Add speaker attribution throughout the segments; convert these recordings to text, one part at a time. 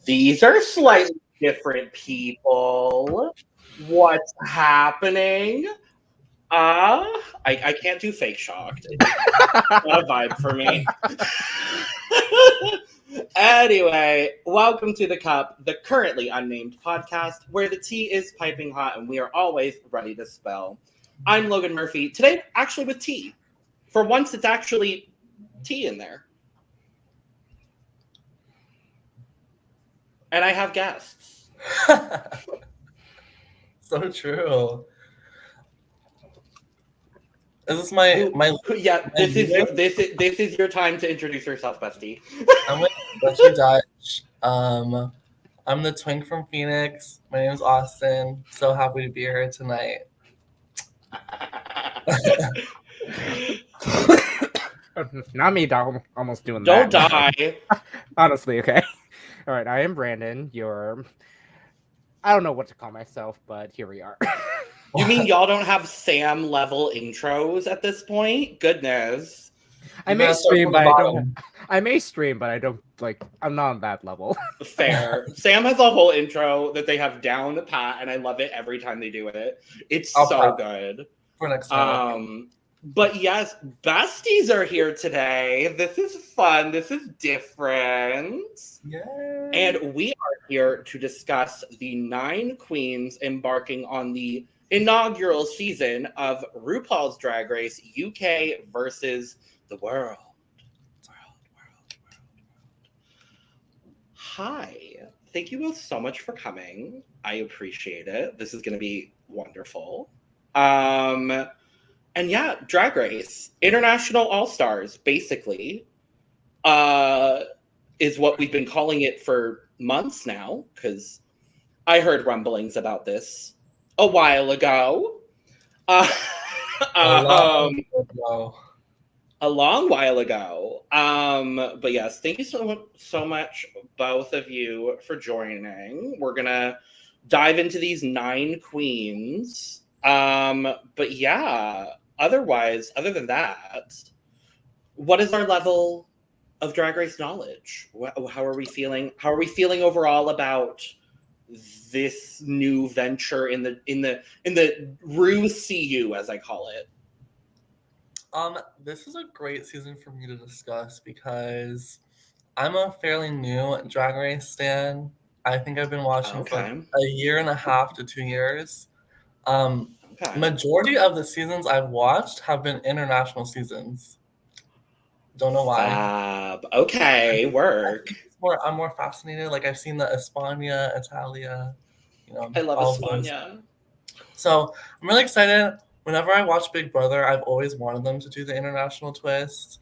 Speaker 1: These are slightly different people. What's happening? I can't do fake shocked. It's not a vibe for me. Anyway, welcome to The Cup, the Currently Unnamed Podcast, where the tea is piping hot and we are always ready to spill. I'm Logan Murphy, today actually with tea. For once, it's actually tea in there. And I have guests.
Speaker 2: So true. Is this my
Speaker 1: yeah? This is your time to introduce yourself, bestie.
Speaker 2: I'm with Bestie Dutch. I'm the twink from Phoenix. My name is Austin. So happy to be here tonight.
Speaker 3: Not me, dog. Almost doing
Speaker 1: Don't
Speaker 3: that.
Speaker 1: Don't die.
Speaker 3: Honestly, okay. All right, I am Brandon. I don't know what to call myself, but here we are.
Speaker 1: You mean y'all don't have Sam level intros at this point? Goodness.
Speaker 3: I may stream, but I don't like. I'm not on that level.
Speaker 1: Fair. Sam has a whole intro that they have down the pat, and I love it every time they do it. It's so good.
Speaker 2: For next time.
Speaker 1: But yes, besties are here today. This is fun. This is different.
Speaker 2: Yay.
Speaker 1: And we are here to discuss the 9 queens embarking on the inaugural season of RuPaul's Drag Race UK versus the world. Hi. Thank you both so much for coming. I appreciate it. This is going to be wonderful. And yeah, Drag Race, International All-Stars, basically, is what we've been calling it for months now, because I heard rumblings about this a while ago. A long while ago. But yes, thank you so much, both of you, for joining. We're going to dive into these 9 queens. But yeah, other than that, what is our level of Drag Race knowledge? How are we feeling? How are we feeling overall about this new venture in the Ru CU, as I call it?
Speaker 2: This is a great season for me to discuss because I'm a fairly new Drag Race stan. I think I've been watching for a year and a half to 2 years. Majority of the seasons I've watched have been international seasons. Don't know why.
Speaker 1: Fab. Okay, work.
Speaker 2: I'm more fascinated. Like I've seen the España, Italia.
Speaker 1: I love España.
Speaker 2: So I'm really excited. Whenever I watch Big Brother, I've always wanted them to do the international twist.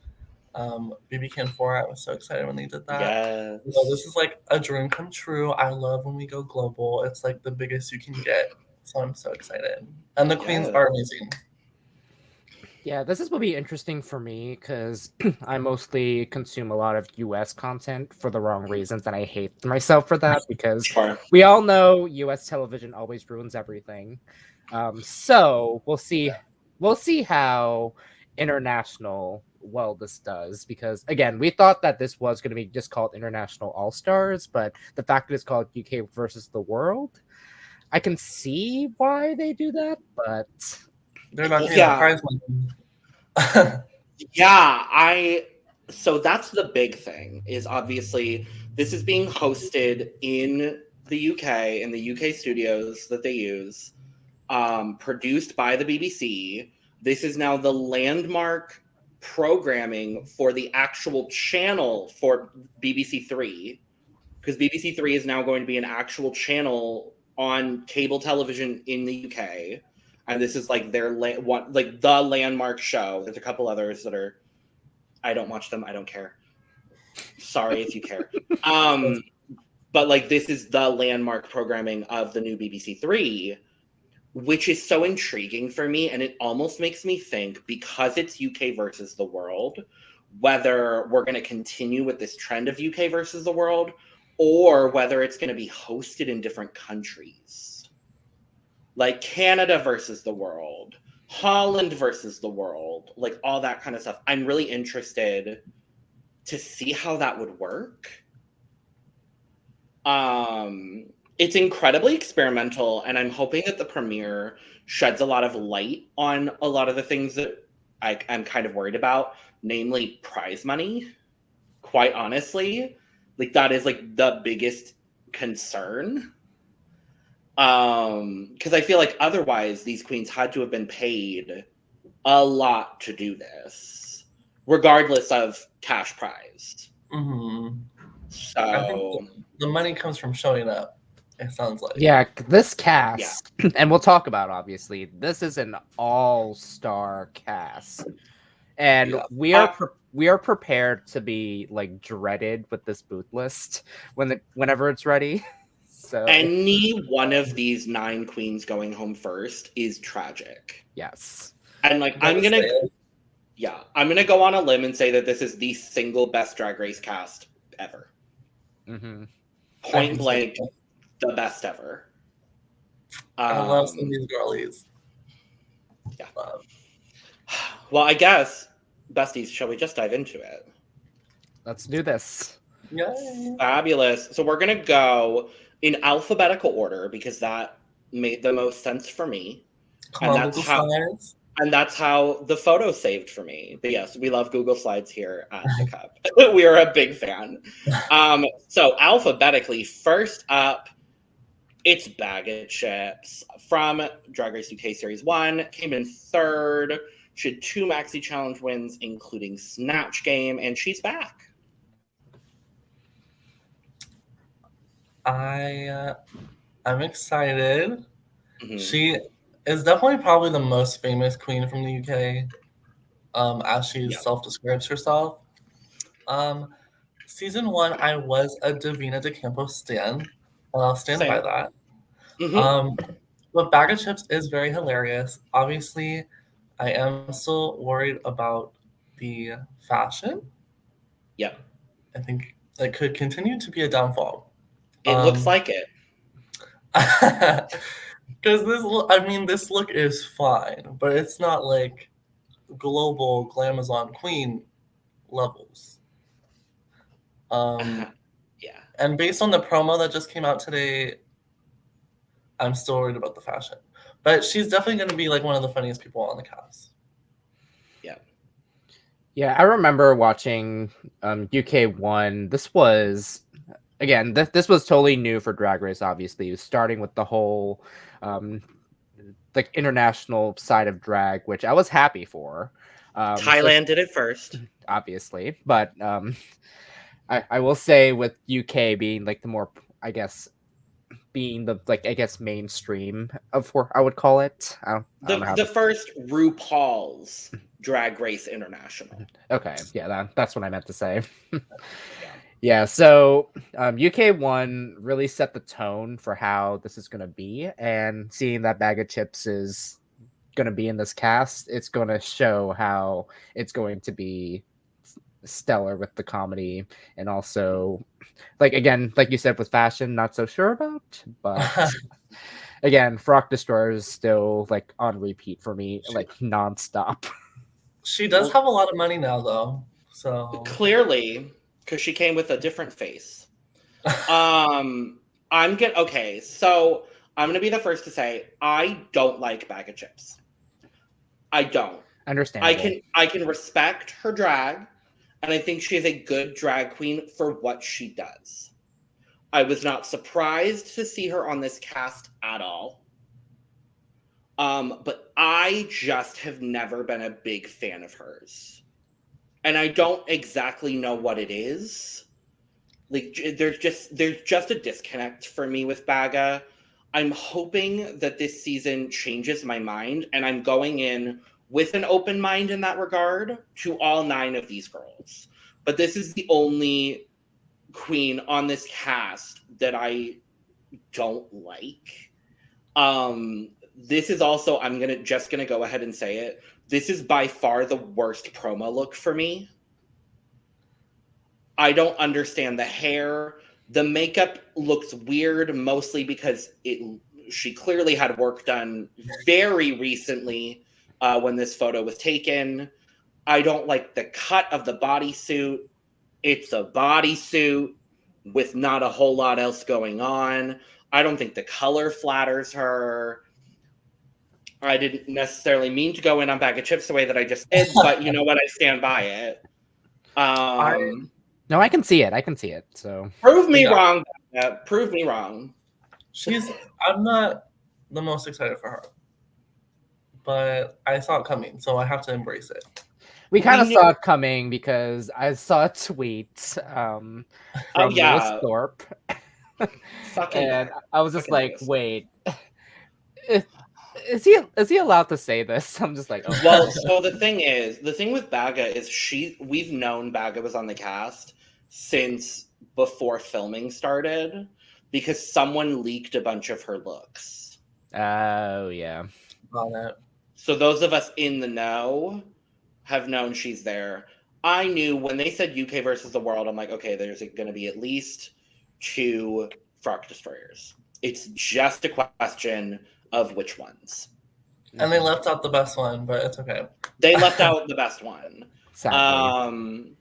Speaker 2: BB Can 4, I was so excited when they did that.
Speaker 1: Yes.
Speaker 2: This is like a dream come true. I love when we go global. It's like the biggest you can get. So I'm so excited. And the queens are amazing.
Speaker 3: Yeah, this will be interesting for me because I mostly consume a lot of US content for the wrong reasons, and I hate myself for that because we all know US television always ruins everything. So we'll see how international this does, because again, we thought that this was going to be just called International All-Stars, but the fact that it's called UK versus the world, I can see why they do that, but
Speaker 2: they're not getting the prize
Speaker 1: money. So that's the big thing, is obviously this is being hosted in the UK, in the UK studios that they use, produced by the BBC. This is now the landmark programming for the actual channel for BBC 3, because BBC 3 is now going to be an actual channel on cable television in the UK, and this is like their the landmark show. There's a couple others that are, I don't watch them, I don't care. Sorry if you care. But like this is the landmark programming of the new BBC 3, which is so intriguing for me, and it almost makes me think, because it's UK versus the world, whether we're going to continue with this trend of UK versus the world, or whether it's going to be hosted in different countries. Like Canada versus the world, Holland versus the world, like all that kind of stuff. I'm really interested to see how that would work. It's incredibly experimental, and I'm hoping that the premiere sheds a lot of light on a lot of the things that I'm kind of worried about, namely prize money. Quite honestly, like that is like the biggest concern. Because I feel like otherwise these queens had to have been paid a lot to do this, regardless of cash prize.
Speaker 2: Mm-hmm.
Speaker 1: So
Speaker 2: I think the money comes from showing up. It sounds like.
Speaker 3: Yeah, this cast, and we'll talk about, obviously, this is an all-star cast. And we are prepared to be like dreaded with this boot list whenever it's ready. So
Speaker 1: any one of these 9 queens going home first is tragic.
Speaker 3: Yes.
Speaker 1: And like I'm gonna go on a limb and say that this is the single best Drag Race cast ever.
Speaker 3: Mm-hmm.
Speaker 1: Point blank, the best ever.
Speaker 2: I love some of these girlies.
Speaker 1: Yeah. Well, I guess, besties, shall we just dive into it?
Speaker 3: Let's do this.
Speaker 2: Yay.
Speaker 1: Fabulous. So we're going to go in alphabetical order because that made the most sense for me. And that's how the photo saved for me. But yes, we love Google Slides here at the Cup. We are a big fan. So alphabetically, first up, it's Baga Chipz from Drag Race UK Series 1. Came in 3rd. She had 2 Maxi Challenge wins, including Snatch Game, and she's back.
Speaker 2: I'm excited.
Speaker 1: Mm-hmm.
Speaker 2: She is definitely probably the most famous queen from the UK, as she self-describes herself. Season 1, I was a Davina De Campos stan, and I'll stand by that.
Speaker 1: Mm-hmm.
Speaker 2: But Baga Chipz is very hilarious. Obviously, I am still worried about the fashion.
Speaker 1: Yep.
Speaker 2: I think it could continue to be a downfall.
Speaker 1: It looks like it.
Speaker 2: Because this look is fine, but it's not like global Glamazon queen levels.
Speaker 1: Yeah.
Speaker 2: And based on the promo that just came out today, I'm still worried about the fashion. But she's definitely going to be like one of the funniest people on the cast.
Speaker 1: Yeah.
Speaker 3: Yeah, I remember watching UK1. This was, again, this was totally new for Drag Race, obviously. It was starting with the whole like international side of drag, which I was happy for.
Speaker 1: Thailand did it first.
Speaker 3: Obviously. But I will say with UK being like the more, I guess, being the mainstream of what I would call it.
Speaker 1: The first RuPaul's Drag Race International.
Speaker 3: Okay, yeah, that's what I meant to say. Yeah, so UK1 really set the tone for how this is going to be, and seeing that Baga Chipz is going to be in this cast, it's going to show how it's going to be stellar with the comedy, and also like you said with fashion, not so sure about, but again, Frock Destroyer is still like on repeat for me, like nonstop.
Speaker 2: She does have a lot of money now, though, so
Speaker 1: clearly, because she came with a different face. So I'm gonna be the first to say I don't like Baga Chipz. I don't.
Speaker 3: Understandable.
Speaker 1: I can respect her drag, and I think she is a good drag queen for what she does. I was not surprised to see her on this cast at all. But I just have never been a big fan of hers. And I don't exactly know what it is. Like there's just a disconnect for me with Baga. I'm hoping that this season changes my mind, and I'm going in with an open mind in that regard to all 9 of these girls. But this is the only queen on this cast that I don't like. This is also, I'm gonna go ahead and say it. This is by far the worst promo look for me. I don't understand the hair. The makeup looks weird, mostly because she clearly had work done very recently when this photo was taken. I don't like the cut of the bodysuit. It's a bodysuit. with not a whole lot else going on. I don't think the color flatters her. I didn't necessarily mean to go in on Baga Chipz the way that I just did, but you know what? I stand by it.
Speaker 3: No, I can see it. I can see it. So
Speaker 1: prove me wrong. Prove me wrong.
Speaker 2: I'm not the most excited for her, but I saw it coming, so I have to embrace it.
Speaker 3: We kind of saw it coming because I saw a tweet from Lewis Thorpe. And I was just like, wait, is he allowed to say this? I'm just like, oh.
Speaker 1: Well, so the thing with Baga is we've known Baga was on the cast since before filming started because someone leaked a bunch of her looks.
Speaker 3: Oh, yeah.
Speaker 2: Got it.
Speaker 1: So those of us in the know have known she's there. I knew when they said UK versus the world, I'm like, okay, there's going to be at least 2 Frock Destroyers. It's just a question of which ones.
Speaker 2: And they left out the best one, but it's okay.
Speaker 1: They left out the best one.
Speaker 3: Sadly.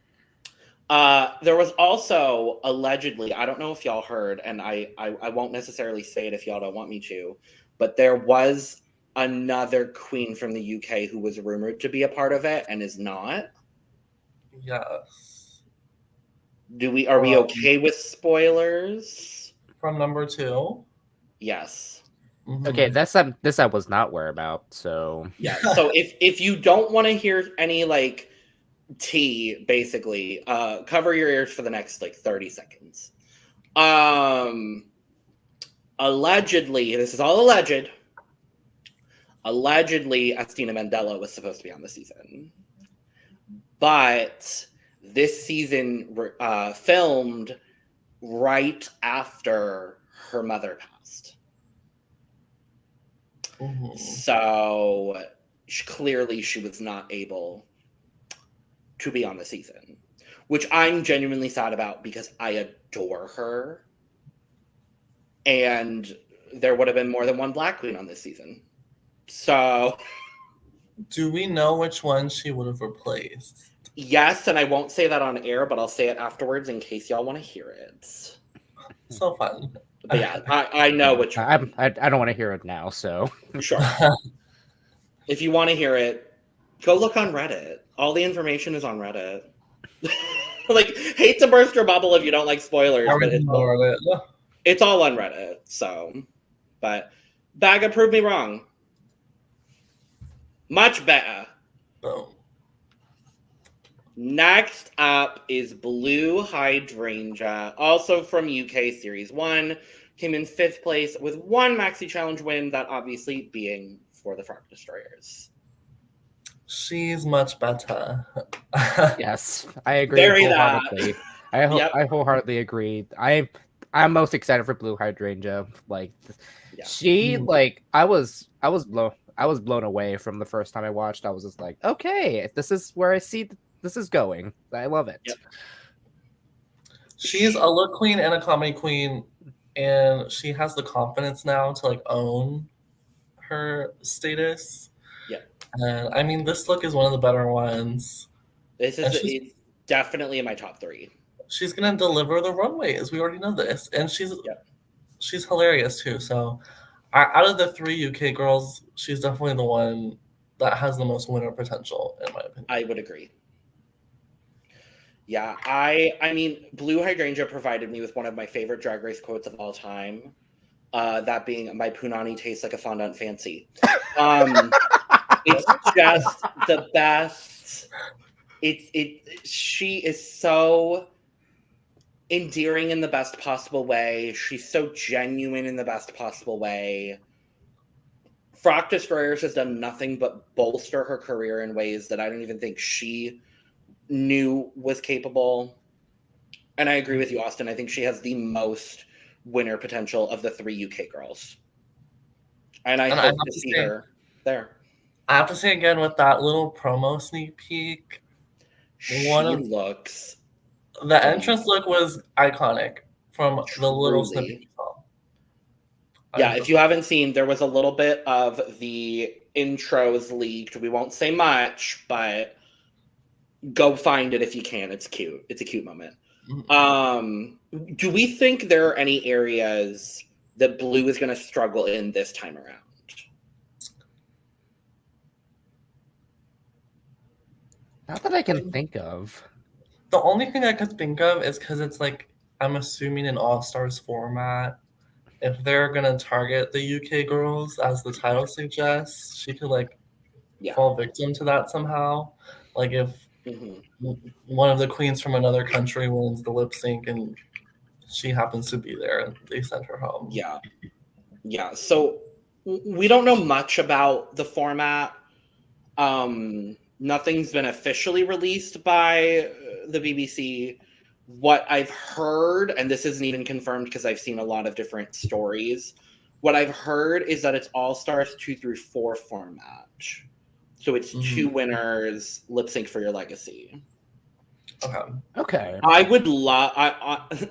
Speaker 1: There was also allegedly, I don't know if y'all heard, and I won't necessarily say it if y'all don't want me to, but there was another queen from the UK who was rumored to be a part of it and is not.
Speaker 2: Yes.
Speaker 1: Are we okay with spoilers?
Speaker 2: From number 2?
Speaker 1: Yes.
Speaker 2: Mm-hmm.
Speaker 3: Okay, this I was not aware about, so
Speaker 1: yeah. So if you don't want to hear any like tea, basically, cover your ears for the next like 30 seconds. Allegedly, this is all alleged. Allegedly, Estina Mandela was supposed to be on the season, but this season filmed right after her mother passed.
Speaker 2: Mm-hmm.
Speaker 1: So clearly she was not able to be on the season, which I'm genuinely sad about because I adore her. And there would have been more than one Black queen on this season. So
Speaker 2: do we know which one she would have replaced?
Speaker 1: Yes, and I won't say that on air, but I'll say it afterwards in case y'all want to hear it.
Speaker 2: So fun.
Speaker 1: But yeah, I know which one.
Speaker 3: I don't want to hear it now, so.
Speaker 1: Sure. If you want to hear it, go look on Reddit. All the information is on Reddit. Like, hate to burst your bubble if you don't like spoilers, but it's all on Reddit. So, but Baga proved me wrong. Much better.
Speaker 2: Boom.
Speaker 1: Next up is Blu Hydrangea, also from UK Series 1. Came in 5th place with 1 Maxi Challenge win, that obviously being for the Frock Destroyers.
Speaker 2: She's much better.
Speaker 3: Yes, I agree wholeheartedly. I wholeheartedly agree. I'm most excited for Blu Hydrangea. Like, she, like, I was blown away from the first time I watched. I was just like, okay, this is where I see this is going. I love it.
Speaker 1: Yep.
Speaker 2: She's a look queen and a comedy queen, and she has the confidence now to like own her status.
Speaker 1: Yeah.
Speaker 2: And I mean, this look is one of the better ones.
Speaker 1: It's definitely in my top 3.
Speaker 2: She's gonna deliver the runways. We already know this, and she's hilarious too. So, out of the 3 UK girls, she's definitely the one that has the most winner potential, in my opinion.
Speaker 1: I would agree. Yeah, I mean, Blu Hydrangea provided me with one of my favorite Drag Race quotes of all time. That being, "My punani tastes like a fondant fancy." It's just the best. She is so endearing in the best possible way. She's so genuine in the best possible way. Frock Destroyers has done nothing but bolster her career in ways that I don't even think she knew was capable. And I agree with you, Austin. I think she has the most winner potential of the 3 UK girls. And I hope to see her there.
Speaker 2: I have to say again, with that little promo sneak peek,
Speaker 1: she looks...
Speaker 2: The entrance look was iconic from the little snippet you saw.
Speaker 1: Yeah, if you haven't seen, there was a little bit of the intros leaked. We won't say much, but go find it if you can. It's cute. It's a cute moment. Do we think there are any areas that Blu is going to struggle in this time around?
Speaker 3: Not that I can think of.
Speaker 2: The only thing I could think of is because it's like, I'm assuming an All-Stars format, if they're going to target the UK girls, as the title suggests, she could like fall victim to that somehow. Like if one of the queens from another country wins the lip sync and she happens to be there and they send her home.
Speaker 1: Yeah. So we don't know much about the format. Nothing's been officially released by the BBC. What I've heard, and this isn't even confirmed because I've seen a lot of different stories, what I've heard is that it's All-Stars 2 through 4 format. So it's 2 winners, lip sync for your legacy.
Speaker 3: Okay.
Speaker 1: I would love,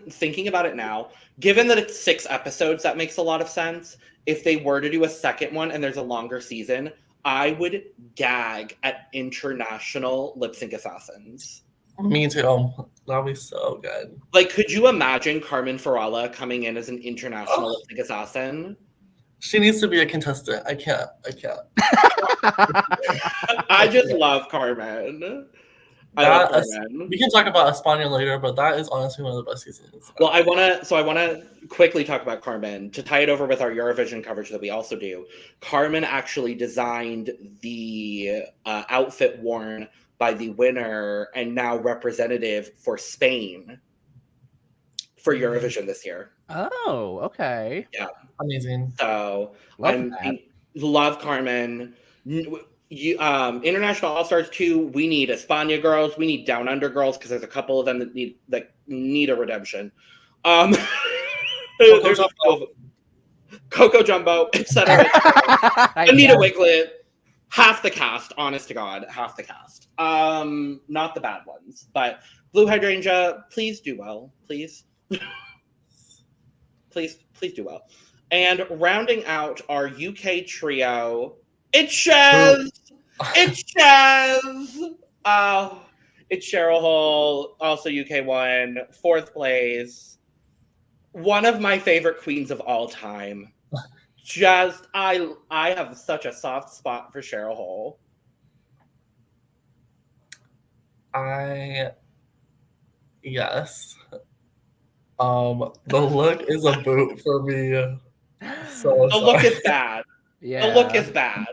Speaker 1: thinking about it now, given that it's 6 episodes, that makes a lot of sense. If they were to do a second one and there's a longer season, I would gag at international lip sync assassins.
Speaker 2: Me too. That'd be so good.
Speaker 1: Like, could you imagine Carmen Farala coming in as an international lip sync assassin?
Speaker 2: She needs to be a contestant. I can't.
Speaker 1: I just love Carmen.
Speaker 2: We can talk about España later, but that is honestly one of the best seasons.
Speaker 1: Well, I wanna quickly talk about Carmen to tie it over with our Eurovision coverage that we also do. Carmen actually designed the outfit worn by the winner and now representative for Spain for Eurovision this year.
Speaker 3: Oh, okay.
Speaker 1: Yeah,
Speaker 2: amazing.
Speaker 1: So love Carmen. International All-Stars 2, we need España girls, we need Down Under girls, because there's a couple of them that need a redemption. There's Coco Jumbo, etc. Anita Wiglet, half the cast, honest to God, half the cast. Not the bad ones, but Blu Hydrangea, please do well, please. please do well. And rounding out our UK trio, it's Chaz! It's Chaz! It's Cheryl Hole, also UK 1, 4th place. One of my favorite queens of all time. Just, I have such a soft spot for Cheryl Hole.
Speaker 2: Yes. The look is a boot for me. So
Speaker 1: the look is bad.
Speaker 3: Yeah.
Speaker 1: The look is bad.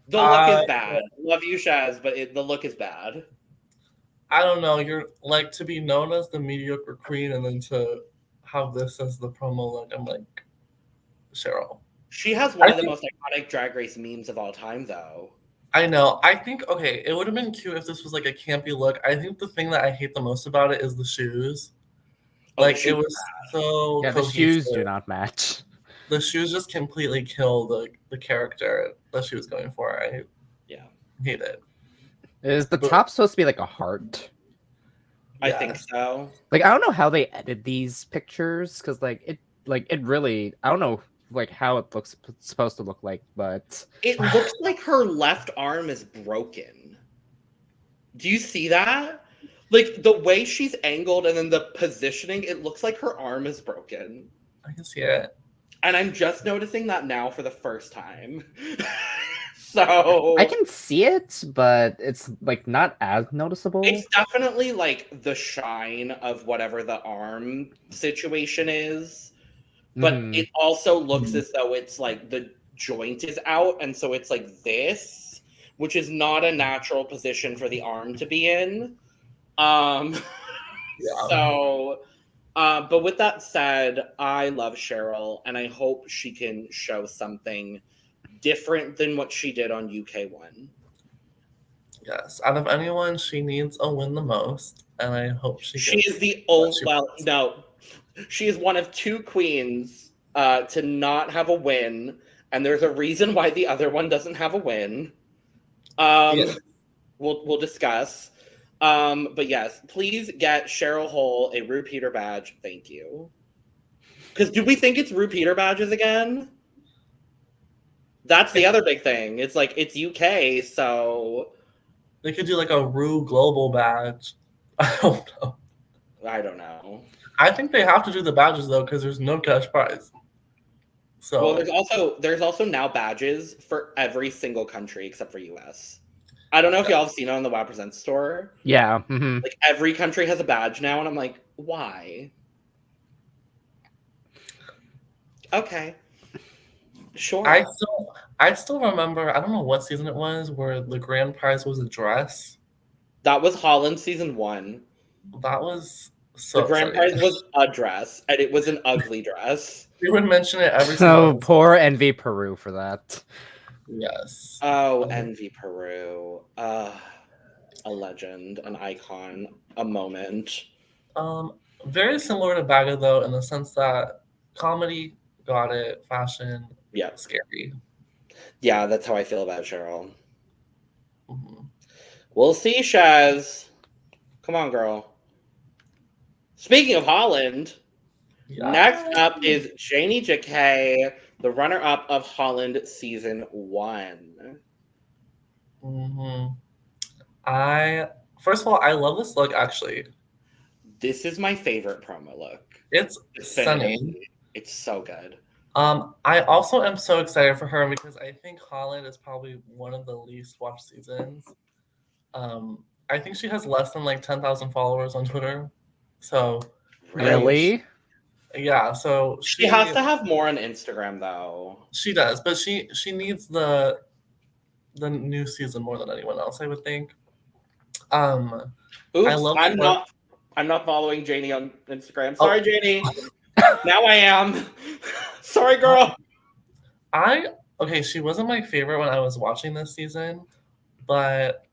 Speaker 1: The look is bad. Love you, Chaz, but the look is bad.
Speaker 2: I don't know. You're like, to be known as the mediocre queen and then to have this as the promo look, I'm like, Cheryl.
Speaker 1: She has one of the most iconic Drag Race memes of all time, though.
Speaker 2: I know. I think, okay, it would have been cute if this was like a campy look. I think the thing that I hate the most about it is the shoes. Like, it was so
Speaker 3: the shoes do not match.
Speaker 2: The shoes just completely kill the character that she was going for. I hate it.
Speaker 3: Is the top supposed to be like a heart?
Speaker 1: I think so.
Speaker 3: Like, I don't know how they edit these pictures, because it really, I don't know like how it looks supposed to look like, but
Speaker 1: it looks like her left arm is broken. Do you see that? Like the way she's angled and then the positioning, it looks like her arm is broken.
Speaker 2: I can see it.
Speaker 1: And I'm just noticing that now for the first time. So
Speaker 3: I can see it, but it's like not as noticeable.
Speaker 1: It's definitely like the shine of whatever the arm situation is. But it also looks as though it's like the joint is out, and so it's like this, which is not a natural position for the arm to be in. So but with that said, I love Cheryl, and I hope she can show something different than what she did on UK 1.
Speaker 2: Yes, out of anyone, she needs a win the most, and I hope she
Speaker 1: is the only. Well, no, she is one of 2 queens to not have a win, and there's a reason why the other one doesn't have a win. We'll discuss. But yes, please get Cheryl Hole a Ru Peter badge. Thank you. Because do we think it's Ru Peter badges again? That's the other big thing. It's like, it's UK, so...
Speaker 2: They could do like a Ru Global badge. I don't know.
Speaker 1: I don't know.
Speaker 2: I think they have to do the badges though because there's no cash prize. So
Speaker 1: well, there's also now badges for every single country except for US. I don't know if y'all have seen it on the Wow Presents store.
Speaker 3: Yeah.
Speaker 1: Like every country has a badge now, and I'm like, why? Okay. Sure.
Speaker 2: I still remember, I don't know what season it was, where the grand prize was a dress.
Speaker 1: That was Holland season 1.
Speaker 2: That was so
Speaker 1: the grand prize was a dress, and it was an ugly dress.
Speaker 2: We would mention it every single
Speaker 3: Oh, poor Envy Peru for that.
Speaker 2: Yes.
Speaker 1: Oh, Envy Peru. A legend, an icon, a moment.
Speaker 2: Very similar to Baga though, in the sense that comedy got it, fashion, scary.
Speaker 1: Yeah, that's how I feel about Cheryl. Mm-hmm. We'll see, Shaz. Come on, girl. Speaking of Holland, next up is Janey Jacke, the runner-up of Holland season 1.
Speaker 2: First of all, I love this look, actually.
Speaker 1: This is my favorite promo look.
Speaker 2: It's stunning.
Speaker 1: It's so good.
Speaker 2: I also am so excited for her because I think Holland is probably one of the least watched seasons. I think she has less than like 10,000 followers on Twitter. So
Speaker 3: really?
Speaker 2: Yeah, so
Speaker 1: she has to have more on Instagram though.
Speaker 2: She does, but she needs the new season more than anyone else, I would think.
Speaker 1: Oops, I'm not following Janey on Instagram. Sorry, Janey. Now I am. Sorry, girl.
Speaker 2: She wasn't my favorite when I was watching this season, but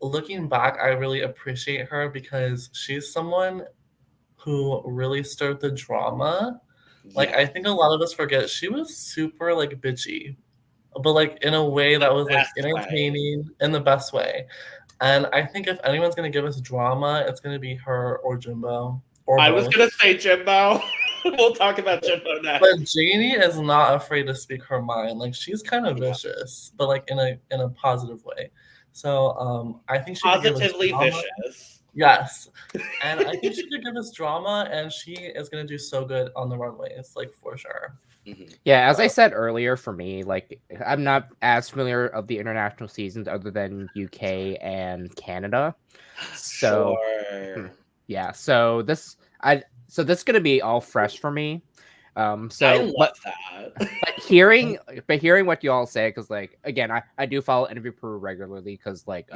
Speaker 2: looking back, I really appreciate her because she's someone who really stirred the drama. Like, I think a lot of us forget she was super like bitchy, but like in a way that was like entertaining in the best way. And I think if anyone's gonna give us drama, it's gonna be her or Jimbo. Or
Speaker 1: I was gonna say Jimbo. We'll talk about Jimbo next.
Speaker 2: But Janey is not afraid to speak her mind. Like, she's kind of vicious, but like in a positive way. So I think she
Speaker 1: positively vicious.
Speaker 2: Yes. And I think she could give us drama, and she is gonna do so good on the runways, like for sure.
Speaker 3: Yeah, as I said earlier, for me, like I'm not as familiar of the international seasons other than UK and Canada. So yeah, so this is gonna be all fresh for me.
Speaker 1: I love that.
Speaker 3: But hearing what you all say, because like again, I do follow Envy Peru regularly because like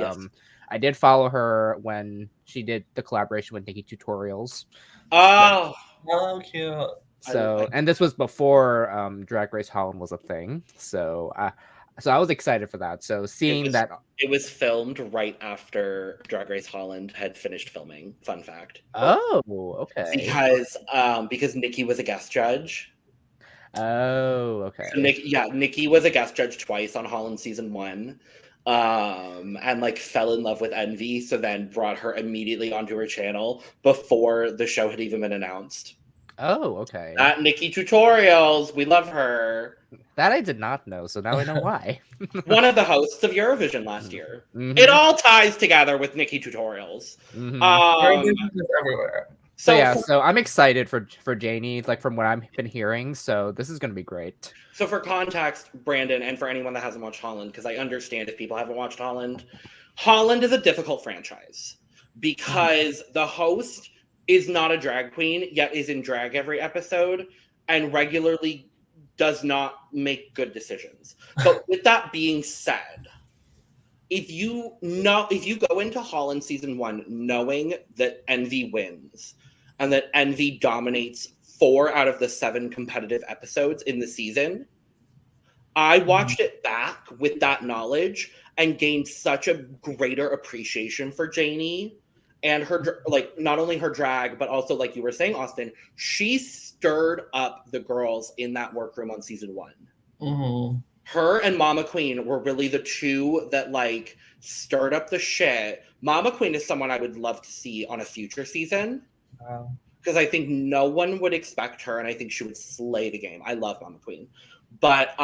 Speaker 3: I did follow her when she did the collaboration with Nikki Tutorials.
Speaker 2: Oh, cute.
Speaker 3: So and this was before Drag Race Holland was a thing. So I was excited for that. So seeing that
Speaker 1: it was filmed right after Drag Race Holland had finished filming. Fun fact.
Speaker 3: Oh, okay.
Speaker 1: Because Nikki was a guest judge.
Speaker 3: Oh, okay.
Speaker 1: So Nikki was a guest judge twice on Holland season 1. And like fell in love with Envy, so then brought her immediately onto her channel before the show had even been announced.
Speaker 3: Oh, okay.
Speaker 1: That Nikki Tutorials, we love her.
Speaker 3: That I did not know, so now I know why.
Speaker 1: One of the hosts of Eurovision last year. Mm-hmm. It all ties together with Nikki Tutorials.
Speaker 3: Mm-hmm.
Speaker 2: Everywhere.
Speaker 3: So I'm excited for Janey, like from what I've been hearing. So this is going to be great.
Speaker 1: So for context, Brandon, and for anyone that hasn't watched Holland, because I understand if people haven't watched Holland, Holland is a difficult franchise because the host is not a drag queen, yet is in drag every episode and regularly does not make good decisions. But with that being said, if you go into Holland season 1 knowing that Envy wins and that Envy dominates 4 out of the 7 competitive episodes in the season, I watched it back with that knowledge and gained such a greater appreciation for Janey and her, like, not only her drag, but also, like you were saying, Austin, she stirred up the girls in that workroom on season 1.
Speaker 2: Mm-hmm.
Speaker 1: Her and Mama Queen were really the two that, like, stirred up the shit. Mama Queen is someone I would love to see on a future season.
Speaker 2: Wow.
Speaker 1: Because I think no one would expect her, and I think she would slay the game. I love Mama Queen. But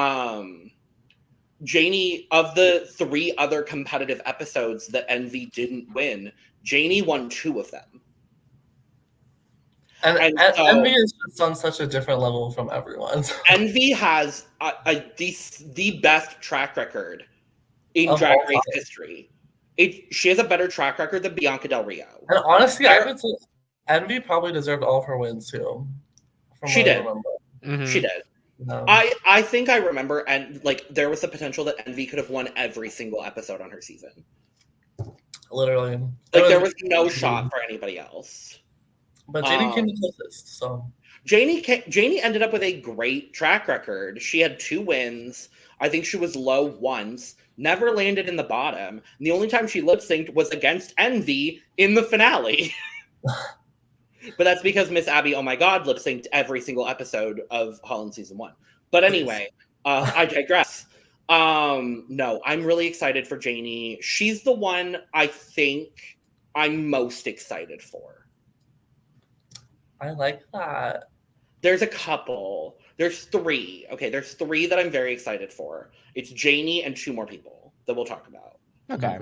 Speaker 1: Janey, of the 3 other competitive episodes that Envy didn't win, Janey won 2 of them.
Speaker 2: And so, Envy is just on such a different level from everyone.
Speaker 1: Envy has the best track record in Drag Race history. She has a better track record than Bianca Del Rio.
Speaker 2: And honestly, I would say Envy probably deserved all of her wins too.
Speaker 1: She did. She did. No. I think I remember, and like there was the potential that Envy could have won every single episode on her season.
Speaker 2: Literally,
Speaker 1: like there was no shot for anybody else.
Speaker 2: But Janey came the closest. So
Speaker 1: Janey ended up with a great track record. She had 2 wins. I think she was low once. Never landed in the bottom. And the only time she lip synced was against Envy in the finale. But that's because Miss Abby, oh my God, lip synced every single episode of Holland season 1. But anyway, I digress. No, I'm really excited for Janey. She's the one I think I'm most excited for.
Speaker 2: I like that.
Speaker 1: There's a couple. There's 3. Okay, there's 3 that I'm very excited for. It's Janey and 2 more people that we'll talk about.
Speaker 3: Okay.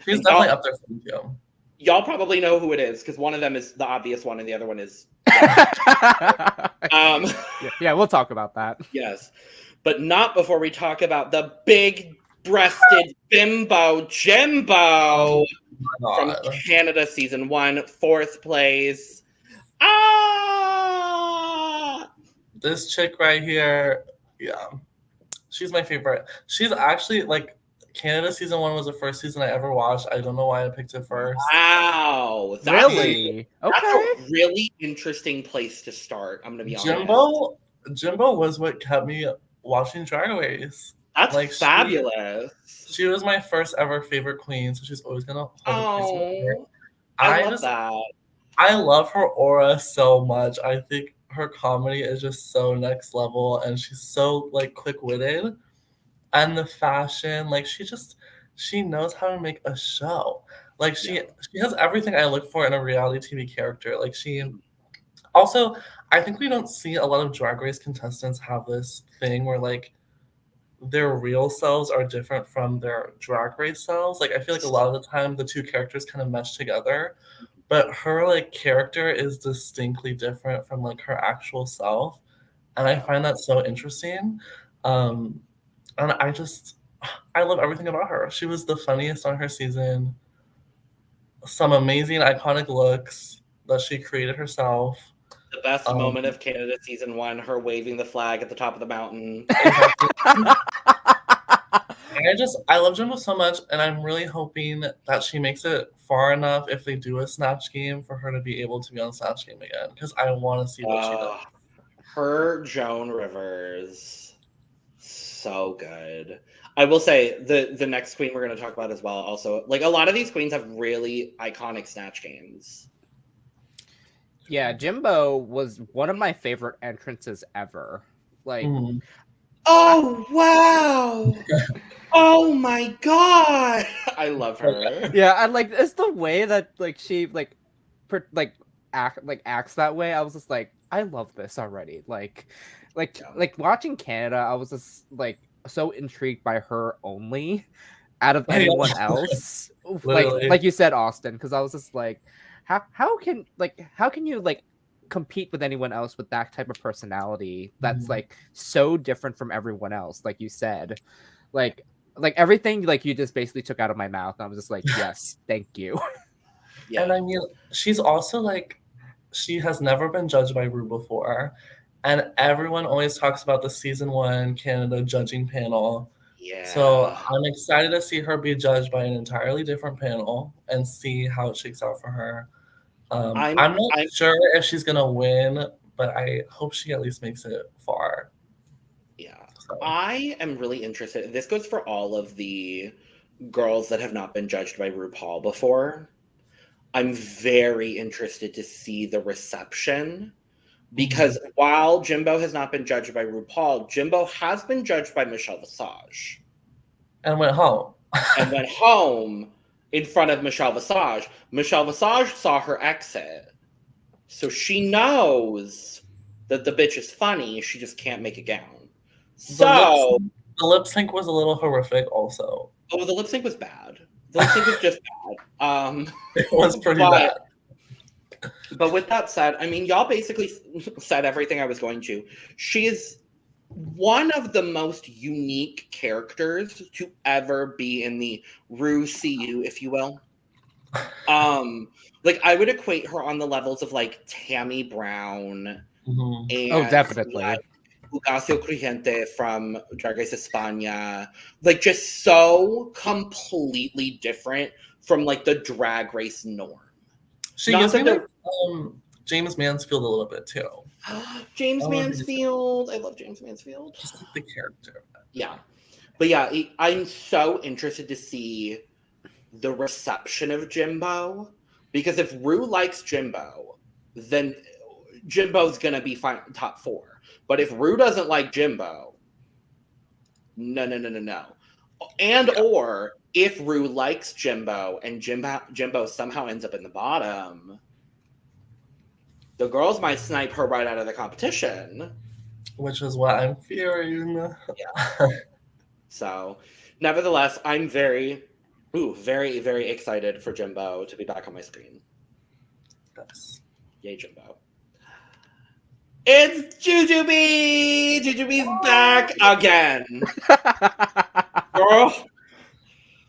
Speaker 2: She's definitely up there for me too.
Speaker 1: Y'all probably know who it is because one of them is the obvious one and the other one is.
Speaker 3: Yeah, we'll talk about that.
Speaker 1: Yes, but not before we talk about the big-breasted bimbo Jimbo from Canada season 1, 4th place.
Speaker 2: This chick right here, yeah, she's my favorite. She's actually like. Canada season 1 was the first season I ever watched. I don't know why I picked it first.
Speaker 1: Wow.
Speaker 3: Really?
Speaker 1: That's a really interesting place to start. I'm going to be
Speaker 2: honest. Jimbo was what kept me watching Drag Race.
Speaker 1: That's like fabulous.
Speaker 2: She was my first ever favorite queen, so she's always going to hold
Speaker 1: her. I love that.
Speaker 2: I love her aura so much. I think her comedy is just so next level, and she's so like quick-witted. And the fashion, like she knows how to make a show. Like she has everything I look for in a reality TV character. Like I think we don't see a lot of Drag Race contestants have this thing where like their real selves are different from their Drag Race selves. Like I feel like a lot of the time the 2 characters kind of mesh together, but her like character is distinctly different from like her actual self, and I find that so interesting. And I love everything about her. She was the funniest on her season. Some amazing, iconic looks that she created herself.
Speaker 1: The best moment of Canada season 1, her waving the flag at the top of the mountain.
Speaker 2: I love Jimbo so much, and I'm really hoping that she makes it far enough if they do a Snatch Game for her to be able to be on Snatch Game again, because I want to see what she does.
Speaker 1: Her Joan Rivers. So good. I will say the next queen we're going to talk about as well. Also, like a lot of these queens have really iconic Snatch Games.
Speaker 3: Yeah, Jimbo was one of my favorite entrances ever. Like,
Speaker 1: oh wow! Oh my God! I love her.
Speaker 3: Yeah, I like it's the way that like she acts that way. I was just like, I love this already. Like watching Canada, I was just like so intrigued by her only out of anyone else. like you said, Austin, because I was just like, how can you like compete with anyone else with that type of personality that's like so different from everyone else? Like you said, like everything like you just basically took out of my mouth. I was just like, yes, thank you.
Speaker 2: Yeah. And I mean, she's also like, she has never been judged by Ru before. And everyone always talks about the season 1 Canada judging panel.
Speaker 1: Yeah.
Speaker 2: So I'm excited to see her be judged by an entirely different panel and see how it shakes out for her. I'm not sure if she's going to win, but I hope she at least makes it far.
Speaker 1: Yeah. So. I am really interested. This goes for all of the girls that have not been judged by RuPaul before. I'm very interested to see the reception. Because while Jimbo has not been judged by RuPaul, Jimbo has been judged by Michelle Visage.
Speaker 2: And went home.
Speaker 1: And went home in front of Michelle Visage. Michelle Visage saw her exit. So she knows that the bitch is funny. She just can't make a gown. So
Speaker 2: the lip sync was a little horrific also.
Speaker 1: Oh, the lip sync was bad. The lip sync was just bad.
Speaker 2: It was pretty bad.
Speaker 1: But with that said, I mean, y'all basically said everything I was going to. She is one of the most unique characters to ever be in the Ru CU, if you will. Like I would equate her on the levels of like Tammy Brown and
Speaker 3: definitely.
Speaker 1: Like, Ugacio Crujiente from Drag Race España. Like just so completely different from like the Drag Race norm.
Speaker 2: She gives me like James Mansfield a little bit too.
Speaker 1: James Mansfield. I love James Mansfield.
Speaker 2: Just like the character.
Speaker 1: Yeah. But yeah, I'm so interested to see the reception of Jimbo. Because if Ru likes Jimbo, then Jimbo's going to be top 4. But if Ru doesn't like Jimbo, no. And or if Ru likes Jimbo and Jimbo somehow ends up in the bottom, the girls might snipe her right out of the competition.
Speaker 2: Which is what I'm fearing.
Speaker 1: Yeah. So, nevertheless, I'm very, very excited for Jimbo to be back on my screen.
Speaker 2: Yes.
Speaker 1: Yay, Jimbo. It's Jujubee! Jujubee's back again. Girl.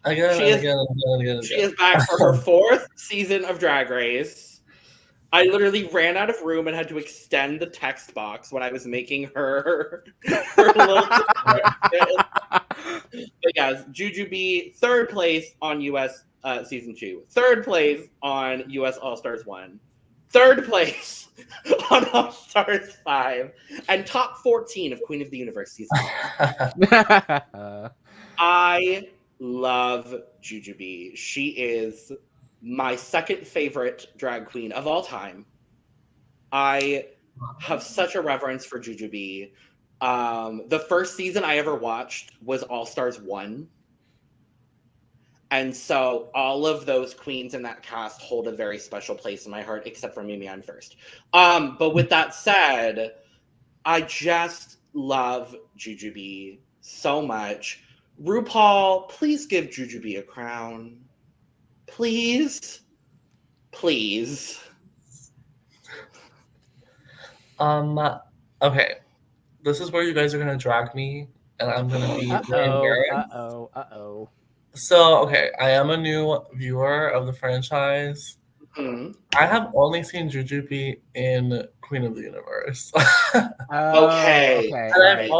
Speaker 2: Again.
Speaker 1: She is back for her 4th season of Drag Race. I literally ran out of room and had to extend the text box when I was making her little. But yes, Jujubee, 3rd place on US season 2, 3rd place on US All Stars 1, 3rd place on All Stars 5, and top 14 of Queen of the Universe season 1. I love Jujubee. She is my 2nd favorite drag queen of all time. I have such a reverence for Jujubee. The first season I ever watched was All Stars 1. And so all of those queens in that cast hold a very special place in my heart, except for Mimi, I'm first. But with that said, I just love Jujubee so much. RuPaul, please give Jujubee a crown. Please.
Speaker 2: Okay. This is where you guys are gonna drag me, and I'm gonna be embarrassed. So, okay, I am a new viewer of the franchise.
Speaker 1: Mm-hmm.
Speaker 2: I have only seen Jujubee in Queen of the Universe.
Speaker 1: Okay.
Speaker 2: And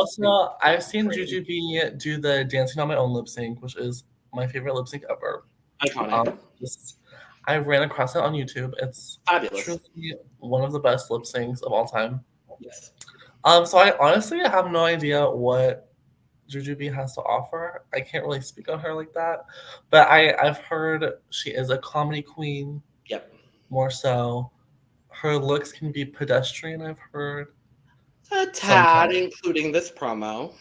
Speaker 2: I've seen Jujubee do the Dancing on My Own lip sync, which is my favorite lip sync ever.
Speaker 1: Iconic.
Speaker 2: I ran across it on YouTube. It's
Speaker 1: fabulous.
Speaker 2: Truly one of the best lip syncs of all time.
Speaker 1: Yes.
Speaker 2: So I honestly have no idea what Jujubee has to offer. I can't really speak on her like that, but I've heard she is a comedy queen.
Speaker 1: Yep.
Speaker 2: More so, her looks can be pedestrian. I've heard
Speaker 1: a tad, including this promo.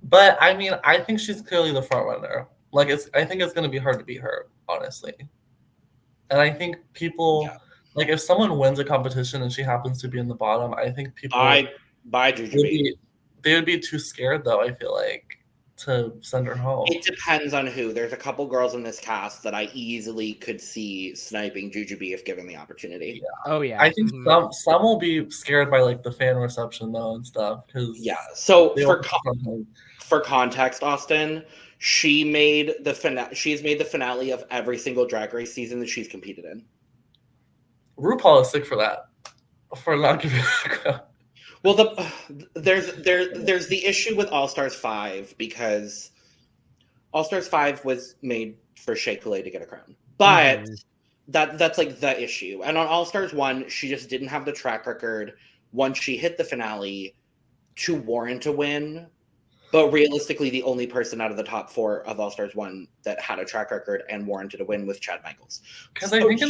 Speaker 2: But I mean, I think she's clearly the front runner. Like I think it's gonna be hard to beat her, honestly. And I think people like if someone wins a competition and she happens to be in the bottom, I think people
Speaker 1: by Jujubee.
Speaker 2: They would be too scared though, I feel like, to send her home.
Speaker 1: It depends on who. There's a couple girls in this cast that I easily could see sniping Jujubee if given the opportunity.
Speaker 2: Yeah. Oh yeah. I think some will be scared by like the fan reception though and stuff.
Speaker 1: So for context, Austin, she's made the finale of every single Drag Race season that she's competed in.
Speaker 2: RuPaul is sick for that. For not giving her.
Speaker 1: Well, there's the issue with All Stars 5 because All Stars 5 was made for Shea Coulee to get a crown, but that's like the issue. And on All Stars 1, she just didn't have the track record once she hit the finale to warrant a win. But realistically, the only person out of the top 4 of All Stars 1 that had a track record and warranted a win was Chad Michaels.
Speaker 2: Because I think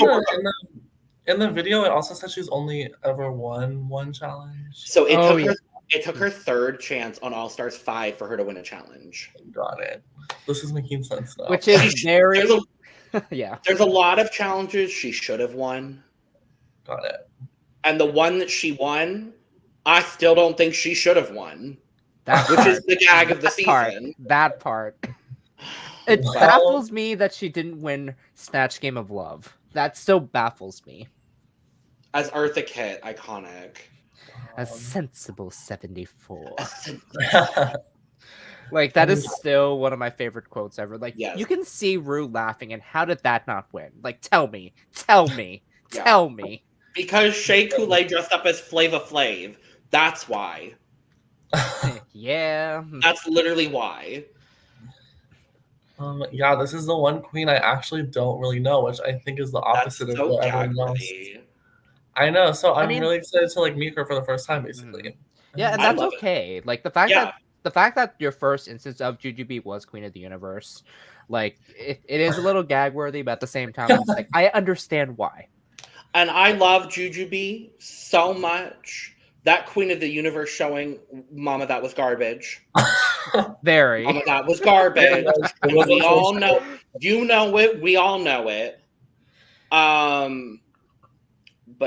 Speaker 2: in the video, it also said she's only ever won one challenge.
Speaker 1: So it took her 3rd chance on All Stars 5 for her to win a challenge.
Speaker 2: Got it. This is making sense now.
Speaker 3: Which is very...
Speaker 1: There's a lot of challenges she should have won.
Speaker 2: Got it.
Speaker 1: And the one that she won, I still don't think she should have won. Which is the gag of the season.
Speaker 3: That part. It baffles me that she didn't win Snatch Game of Love. that still baffles me.
Speaker 1: As Eartha Kitt, iconic.
Speaker 3: A sensible 74.
Speaker 1: A
Speaker 3: Like, that is still one of my favorite quotes ever. Like,
Speaker 1: Yes.
Speaker 3: you can see Rue laughing, and how did that not win? Like, tell me. Tell me.
Speaker 1: Yeah.
Speaker 3: Tell me.
Speaker 1: Because Shea Coulee dressed up as Flava Flav. That's why.
Speaker 3: Yeah.
Speaker 1: That's literally why.
Speaker 2: Yeah, this is the one queen I actually don't really know, which I think is the opposite of what everyone else. I know, so I'm really excited to like meet her for the first time, basically.
Speaker 3: Yeah, and that's okay. Like the fact that your first instance of Jujubee was Queen of the Universe, like it is a little gag worthy, but at the same time, it's like I understand why.
Speaker 1: And I love Jujubee so much. That Queen of the Universe showing, Mama, that was garbage.
Speaker 3: Very.
Speaker 1: Mama, that was garbage. We all know. You know it. We all know it. But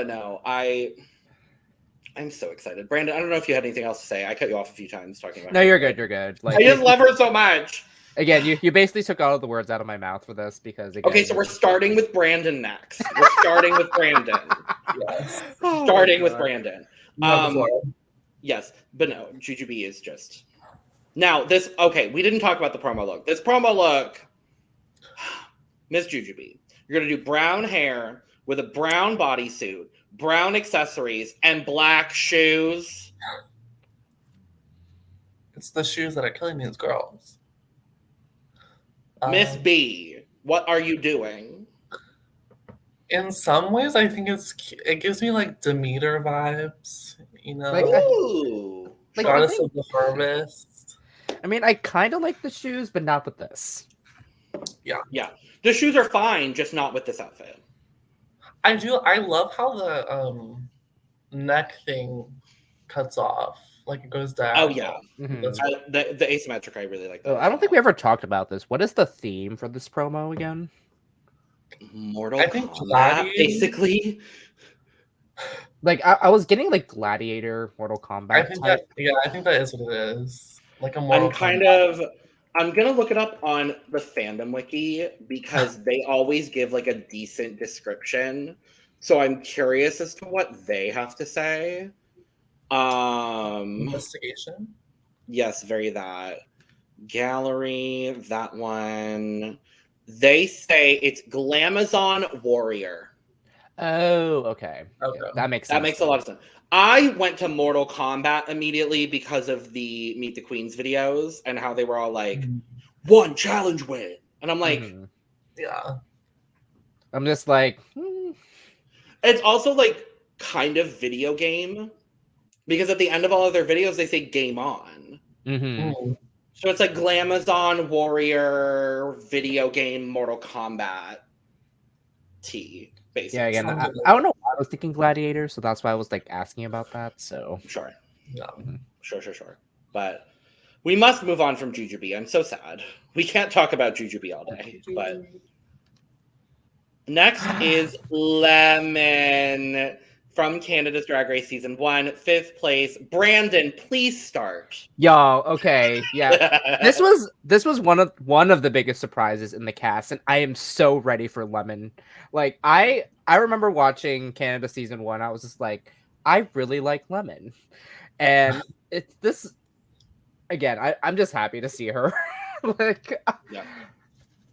Speaker 1: no, I'm so excited. Brandon, I don't know if you had anything else to say. I cut you off a few times talking about
Speaker 3: No, you're good. You're good. Like,
Speaker 1: I just love her so much.
Speaker 3: Again, you basically took all of the words out of my mouth for this because again,
Speaker 1: okay, so we're starting with Brandon next. We're starting with Brandon. Yes. Starting with Brandon. Yes, but no, Jujubee is just now this. Okay, we didn't talk about the promo look. This promo look, Miss Jujubee, you're gonna do brown hair with a brown bodysuit, brown accessories, and black shoes.
Speaker 2: It's the shoes that are killing these girls.
Speaker 1: Miss B, what are you doing?
Speaker 2: In some ways, I think it gives me like Demeter vibes, you know,
Speaker 1: like
Speaker 2: Goddess of the Harvest.
Speaker 3: I mean, I kind of like the shoes, but not with this.
Speaker 1: Yeah. The shoes are fine, just not with this outfit.
Speaker 2: I love how the neck thing cuts off, like it goes down.
Speaker 1: Oh yeah, the asymmetric. I really like that.
Speaker 3: Oh, I don't think we ever talked about this. What is the theme for this promo again?
Speaker 1: Mortal Kombat, basically.
Speaker 3: Like I was getting like Gladiator, Mortal Kombat.
Speaker 2: I think that is what it is. Like a Mortal
Speaker 1: Kombat. I'm gonna look it up on the fandom wiki because they always give like a decent description. So I'm curious as to what they have to say.
Speaker 2: Investigation.
Speaker 1: Yes, very that. Gallery, that one. They say it's Glamazon Warrior.
Speaker 3: Oh, okay. That makes sense.
Speaker 1: That makes a lot of sense. I went to Mortal Kombat immediately because of the Meet the Queens videos and how they were all like, one challenge win. And I'm like,
Speaker 2: yeah.
Speaker 3: I'm just like,
Speaker 1: It's also like kind of video game because at the end of all of their videos, they say game on. So it's like Glamazon Warrior video game Mortal Kombat T. Basically.
Speaker 3: Yeah, again, I don't know why I was thinking Gladiator, so that's why I was like asking about that. So
Speaker 1: sure. Sure. But we must move on from Jujubee. I'm so sad. We can't talk about Jujubee all day. But next is Lemon from Canada's Drag Race Season 1, 5th place. Brandon, please start.
Speaker 3: Y'all, okay, yeah. this was one of the biggest surprises in the cast, and I am so ready for Lemon. Like I remember watching Canada Season 1. I was just like, I really like Lemon, and it's this again. I'm just happy to see her.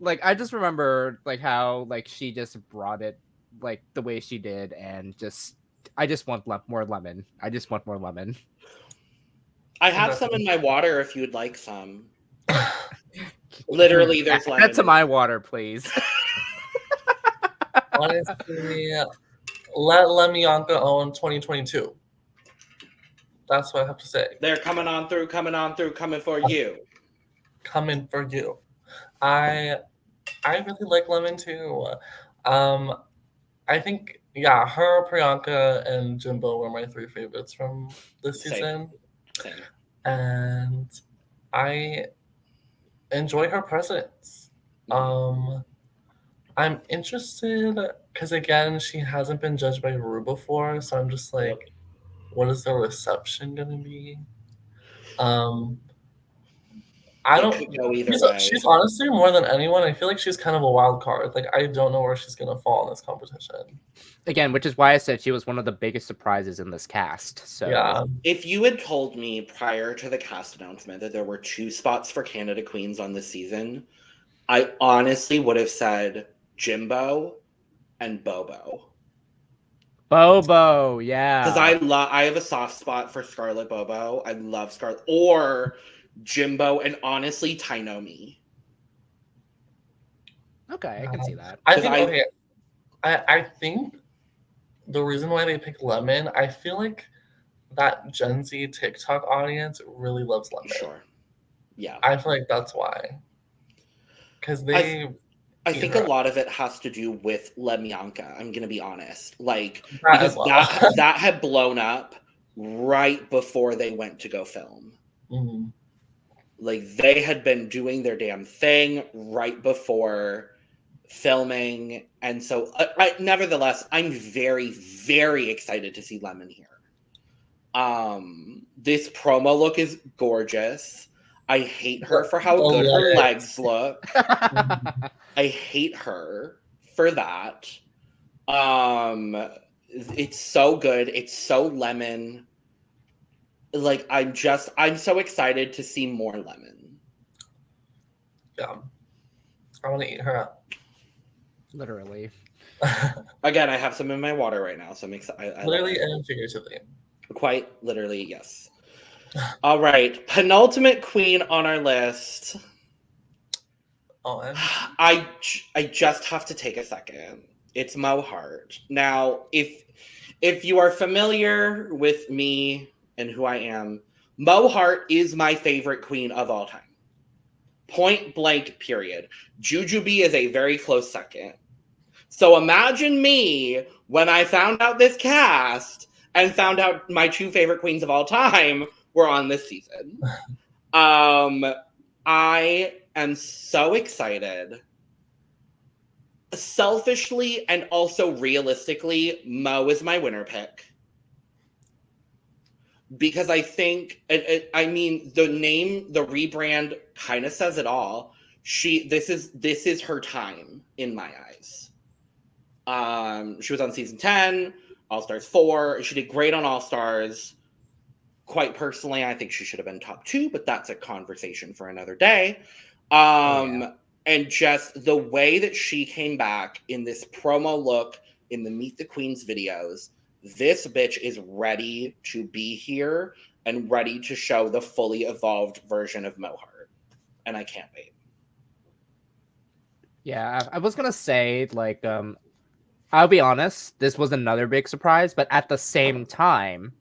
Speaker 3: Like I just remember like how like she just brought it like the way she did, and I just want more lemon. I just want more lemon.
Speaker 1: I have some in my water if you'd like some. Literally, there's lemon.
Speaker 3: Add to my water, please.
Speaker 2: Honestly, let Lemionka own 2022. That's what I have to say.
Speaker 1: They're coming through, coming for you.
Speaker 2: Coming for you. I really like Lemon too. I think her, Priyanka, and Jimbo were my 3 favorites from this season.
Speaker 1: Same.
Speaker 2: And I enjoy her presence. I'm interested because again, she hasn't been judged by Rue before, so I'm just like, what is the reception gonna be? I don't.
Speaker 1: Could go either way.
Speaker 2: She's honestly more than anyone. I feel like she's kind of a wild card. Like I don't know where she's gonna fall in this competition.
Speaker 3: Again, which is why I said she was one of the biggest surprises in this cast. So
Speaker 2: yeah.
Speaker 1: If you had told me prior to the cast announcement that there were 2 spots for Canada Queens on this season, I honestly would have said Jimbo and Bobo.
Speaker 3: Bobo, yeah.
Speaker 1: Because I have a soft spot for Scarlett Bobo. I love Scarlett. Or Jimbo and honestly Tainomi.
Speaker 3: Okay, I can see that.
Speaker 2: I think the reason why they pick Lemon, I feel like that Gen Z TikTok audience really loves Lemon.
Speaker 1: Sure. Yeah.
Speaker 2: I feel like that's why. Because
Speaker 1: I think a lot of it has to do with Lemyanka. I'm going to be honest. Like,
Speaker 2: that
Speaker 1: because that had blown up right before they went to go film.
Speaker 2: Mm-hmm.
Speaker 1: Like, they had been doing their damn thing right before filming. And so, nevertheless, I'm very, very excited to see Lemon here. This promo look is gorgeous. I hate her for how good her legs look. I hate her for that. It's so good. It's so Lemon. Like, I'm so excited to see more Lemon.
Speaker 2: Yeah. I want to eat her up.
Speaker 3: Literally.
Speaker 1: Again, I have some in my water right now, so I'm excited.
Speaker 2: Literally and figuratively.
Speaker 1: Quite literally, yes. All right, penultimate queen on our list.
Speaker 2: Oh,
Speaker 1: I just have to take a second. It's Mo Hart. Now, if you are familiar with me and who I am, Mo Hart is my favorite queen of all time. Point blank, period. Jujubee is a very close second. So imagine me when I found out this cast and found out my 2 favorite queens of all time were on this season. I am so excited. Selfishly and also realistically, Mo is my winner pick. Because I think, the name, the rebrand kind of says it all. This is her time in my eyes. She was on season 10, All Stars 4. She did great on All Stars. Quite personally, I think she should have been top 2, but that's a conversation for another day. And just the way that she came back in this promo look in the Meet the Queens videos, this bitch is ready to be here and ready to show the fully evolved version of Mo Hart. And I can't wait.
Speaker 3: Yeah, I was going to say, like, I'll be honest, this was another big surprise, but at the same time,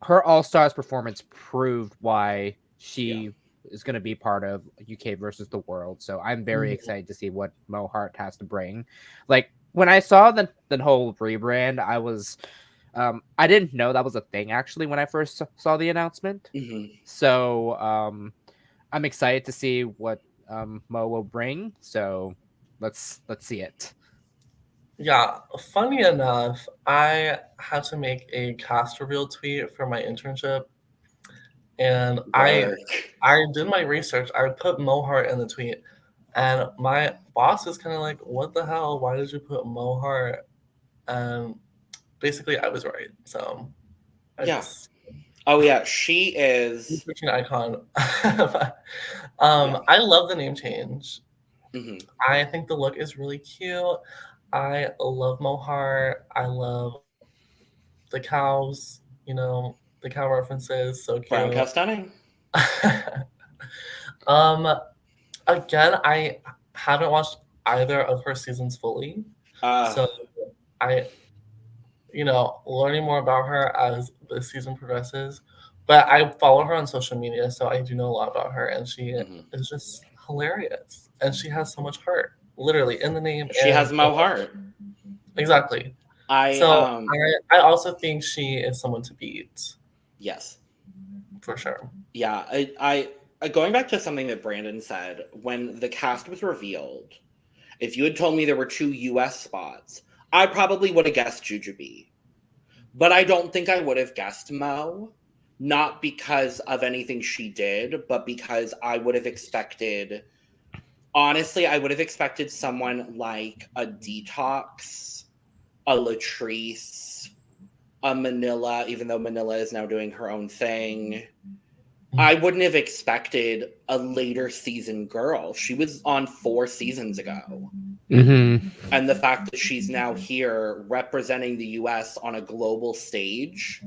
Speaker 3: her All-Stars performance proved why she is going to be part of UK versus the world. So I'm very excited to see what Mo Hart has to bring. Like, when I saw the whole rebrand, I was I didn't know that was a thing actually when I first saw the announcement. So I'm excited to see what Mo will bring. So let's see it.
Speaker 2: Yeah, funny enough, I had to make a cast reveal tweet for my internship, and I did my research. I put Mo Hart in the tweet, and my boss is kind of like, "What the hell? Why did you put Mo Hart?" And basically, I was right. So,
Speaker 1: oh yeah, she is
Speaker 2: an icon. I love the name change. I think the look is really cute. I love Mo Hart. I love the cows, the cow references. So cute.
Speaker 1: Brown cow stunning.
Speaker 2: Again, I haven't watched either of her seasons fully. So I, learning more about her as the season progresses. But I follow her on social media, so I do know a lot about her. And she is just hilarious. And she has so much heart. Literally in the name.
Speaker 1: She has Mo Hart.
Speaker 2: Exactly. I also think she is someone to beat.
Speaker 1: Yes.
Speaker 2: For sure.
Speaker 1: Yeah. I going back to something that Brandon said, when the cast was revealed, if you had told me there were 2 US spots, I probably would have guessed Jujubee. But I don't think I would have guessed Mo, not because of anything she did, but because I would have expected, honestly, I would have expected someone like a Detox, a Latrice, a Manila, even though Manila is now doing her own thing. I wouldn't have expected a later season girl. She was on 4 seasons ago.
Speaker 3: Mm-hmm.
Speaker 1: And the fact that she's now here representing the US on a global stage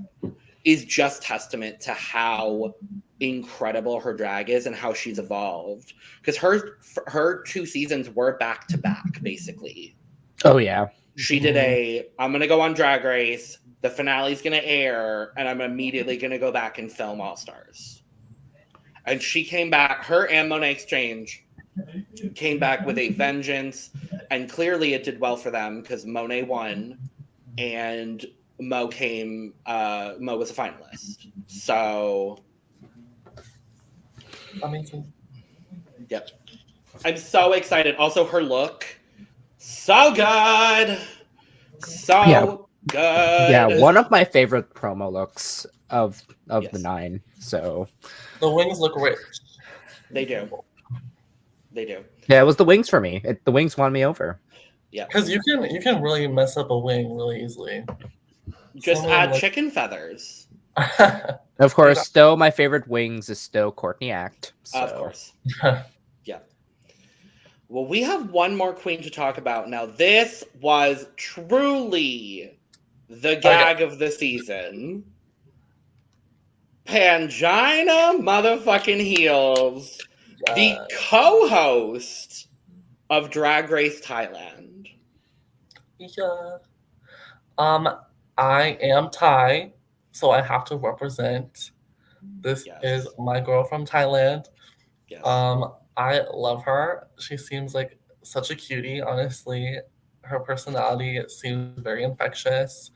Speaker 1: is just testament to how incredible her drag is and how she's evolved. Because her 2 seasons were back to back, basically.
Speaker 3: Oh, yeah.
Speaker 1: She did I'm going to go on Drag Race, the finale's going to air, and I'm immediately going to go back and film All Stars. And she came back, her and Monet Exchange came back with a vengeance, and clearly it did well for them because Monet won, and Mo was a finalist. So
Speaker 2: amazing.
Speaker 1: Yep. I'm so excited. Also, her look, so good. So good.
Speaker 3: Yeah, one of my favorite promo looks of the 9. So
Speaker 2: the wings look rich.
Speaker 1: They do.
Speaker 3: Yeah, it was the wings for me. The wings won me over.
Speaker 1: Yeah,
Speaker 2: because you can really mess up a wing really easily.
Speaker 1: Just add chicken feathers.
Speaker 3: Of course, still my favorite wings is still Courtney Act. So.
Speaker 1: Of course. Yeah. Well, we have one more queen to talk about now. This was truly the gag of the season. Pangina motherfucking Heals, the co-host of Drag Race Thailand.
Speaker 2: Yeah. I am Thai, so I have to represent. This is my girl from Thailand.
Speaker 1: Yes.
Speaker 2: I love her. She seems like such a cutie, honestly. Her personality seems very infectious.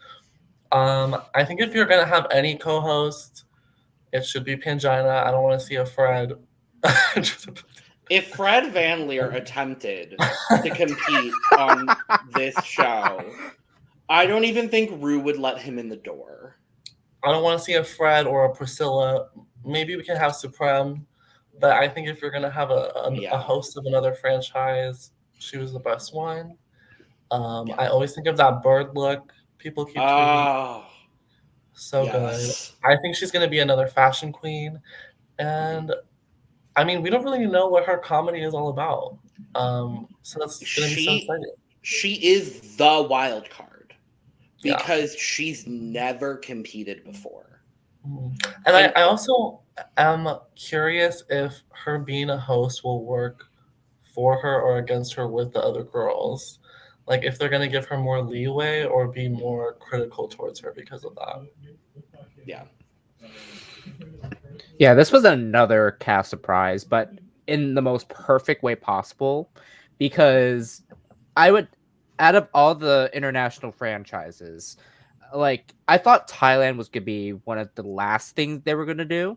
Speaker 2: I think if you're gonna have any co-host, it should be Pangina. I don't want to see a Fred.
Speaker 1: If Fred Van Leer attempted to compete on this show, I don't even think Rue would let him in the door.
Speaker 2: I don't want to see a Fred or a Priscilla. Maybe we can have Supreme. But I think if you're going to have a host of another franchise, she was the best one. I always think of that bird look. People keep tweeting. So good. I think she's going to be another fashion queen. And, I mean, we don't really know what her comedy is all about. So that's going to be so exciting.
Speaker 1: She is the wild card because she's never competed before.
Speaker 2: And I also am curious if her being a host will work for her or against her with the other girls. Like if they're going to give her more leeway or be more critical towards her because of that.
Speaker 3: Yeah, this was another cast surprise, but in the most perfect way possible, because out of all the international franchises, like I thought Thailand was gonna be one of the last things they were gonna do.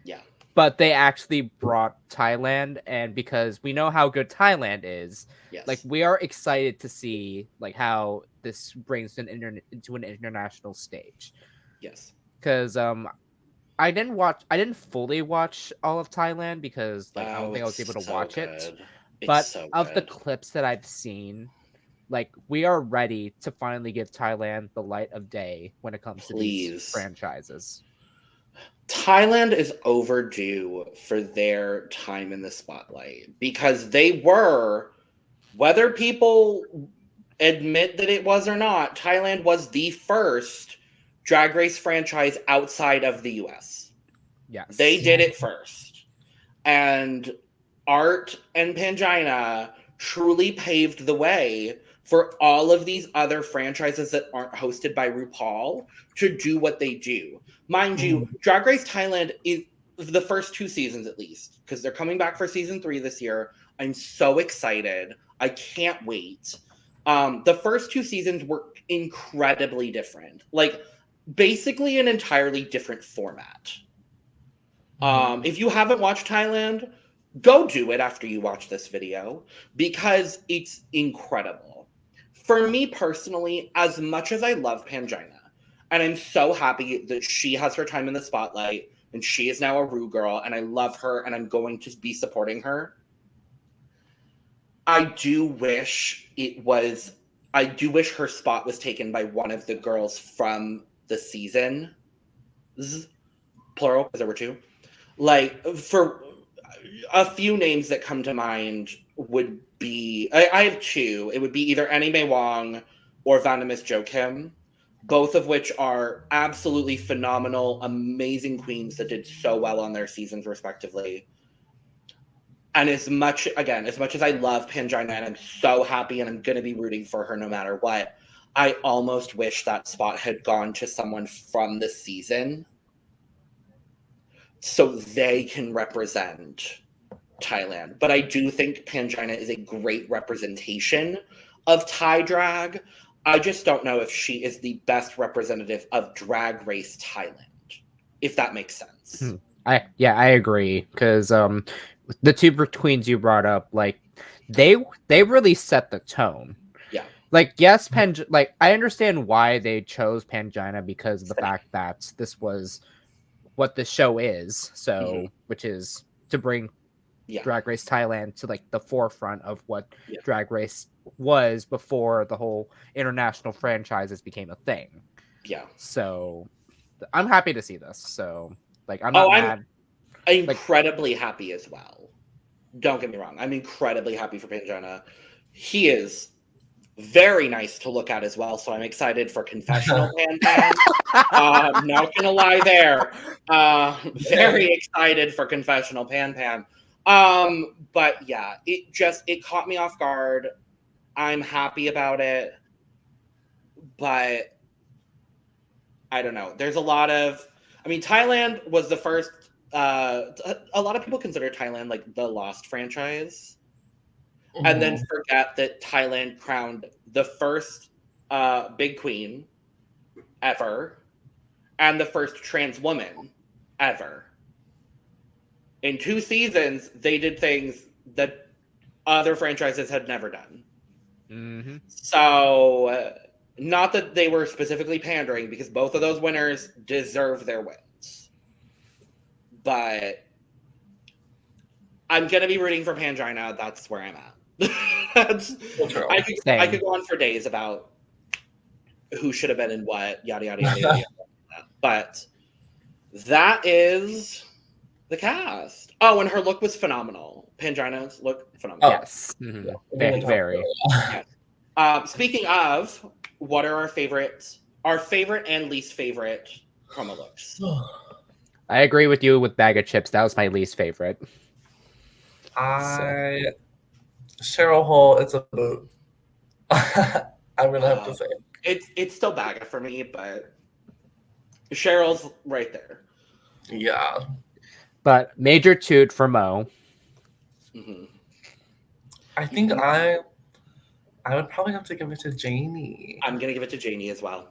Speaker 1: Yeah.
Speaker 3: But they actually brought Thailand, and because we know how good Thailand is, like we are excited to see like how this brings into an international stage.
Speaker 1: Yes.
Speaker 3: Because I didn't fully watch all of Thailand because like I don't think I was able to watch it. But of the clips that I've seen, like we are ready to finally give Thailand the light of day when it comes to these franchises.
Speaker 1: Thailand is overdue for their time in the spotlight because they were, whether people admit that it was or not, Thailand was the first Drag Race franchise outside of the US.
Speaker 3: Yes.
Speaker 1: They did it first. And Art and Pangina truly paved the way for all of these other franchises that aren't hosted by RuPaul to do what they do. Mind you, Drag Race Thailand is the first 2 seasons at least, because they're coming back for season 3 this year. I'm so excited. I can't wait. The first 2 seasons were incredibly different. Like, basically an entirely different format. If you haven't watched Thailand, go do it after you watch this video, because it's incredible. For me personally, as much as I love Pangina, And I'm so happy that she has her time in the spotlight and she is now a Ru girl and I love her and I'm going to be supporting her. I do wish her spot was taken by one of the girls from the season. Plural, because there were two. Like, for a few names that come to mind would be, I have two. It would be either Annie Mae Wong or Vanda Miss Jo Kim, both of which are absolutely phenomenal, amazing queens that did so well on their seasons respectively. And as much as I love Pangina and I'm so happy and I'm going to be rooting for her no matter what, I almost wish that spot had gone to someone from the season so they can represent Thailand. But I do think Pangina is a great representation of Thai drag. I just don't know if she is the best representative of Drag Race Thailand, if that makes sense.
Speaker 3: I agree, because the two queens you brought up, like they really set the tone.
Speaker 1: Yeah.
Speaker 3: Like, yes, like I understand why they chose Pangina because of the fact that this was what the show is, so which is to bring Drag Race Thailand to like the forefront of what Drag Race was before the whole international franchises became a thing.
Speaker 1: Yeah.
Speaker 3: So I'm happy to see this. So like I'm not mad.
Speaker 1: I'm incredibly happy as well. Don't get me wrong. I'm incredibly happy for Pangina. He is very nice to look at as well, so I'm excited for Confessional Pan Pan. Not gonna lie there. Very excited for Confessional Pan Pan. But yeah, it caught me off guard. I'm happy about it. But I don't know. There's a lot of, Thailand was the first, a lot of people consider Thailand like the Lost franchise. And then forget that Thailand crowned the first big queen ever and the first trans woman ever. In 2 seasons, they did things that other franchises had never done. So, not that they were specifically pandering, because both of those winners deserve their wins. But I'm going to be rooting for Pangina. That's where I'm at. I could go on for days about who should have been in what, yada, yada, yada, yada. But that is the cast. Oh, and her look was phenomenal. Pangina's look phenomenal.
Speaker 3: Yes. Very.
Speaker 1: Yes. Speaking of, what are our favorite and least favorite promo looks?
Speaker 3: I agree with you with Baga Chipz. That was my least favorite.
Speaker 2: Cheryl Hole, it's a boot. I'm gonna have to say
Speaker 1: it's still Baga for me, but Cheryl's right there.
Speaker 2: Yeah,
Speaker 3: but major toot for Mo.
Speaker 2: I think I would probably have to give it to Janey.
Speaker 1: I'm gonna give it to Janey as well.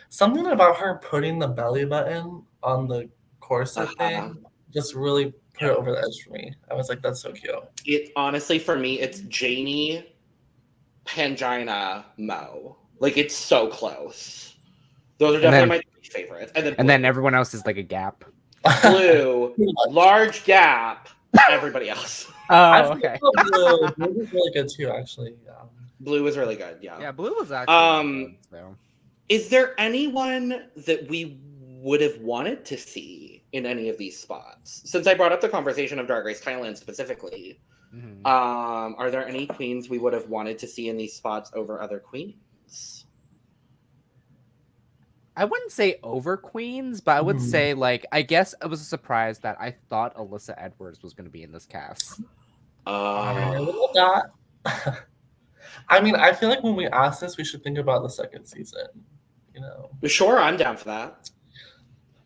Speaker 2: Something about her putting the belly button on the corset thing just really put it over the edge for me. I was like, that's so cute.
Speaker 1: It honestly, for me, it's Janey, Pangina, Mo. Like, it's so close. Those are definitely my favorites.
Speaker 3: And then everyone else is like a gap.
Speaker 1: Blue, large gap, everybody else.
Speaker 3: Oh, okay.
Speaker 2: Blue was really good too, actually. Yeah.
Speaker 1: Blue was really good, yeah.
Speaker 3: Yeah, Blue was actually good, so.
Speaker 1: Is there anyone that we would have wanted to see in any of these spots? Since I brought up the conversation of Drag Race Thailand specifically, are there any queens we would have wanted to see in these spots over other queens?
Speaker 3: I wouldn't say over queens, but I would say, like, I guess it was a surprise that I thought Alyssa Edwards was going to be in this cast.
Speaker 2: I mean, I feel like when we ask this, we should think about the second season. You know.
Speaker 1: Sure, I'm down for that.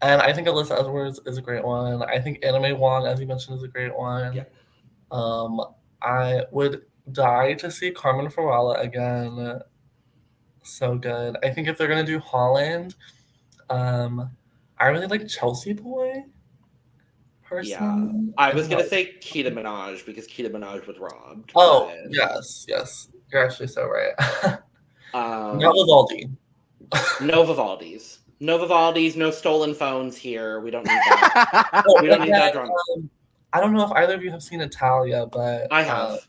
Speaker 2: And I think Alyssa Edwards is a great one. I think Annie Mae Wong, as you mentioned, is a great one.
Speaker 1: Yeah.
Speaker 2: I would die to see Carmen Farala again. So good. I think if they're gonna do Holland, I really like Chelsea Boy. Personally.
Speaker 1: Yeah, I was gonna say Keita Minaj because Keita Minaj was robbed.
Speaker 2: Oh, yes. You're actually so right. Not Vivaldi.
Speaker 1: No Vivaldis. No Vivaldis, no stolen phones here. We don't need that. We don't need that drama.
Speaker 2: I don't know if either of you have seen Italia, but
Speaker 1: I have.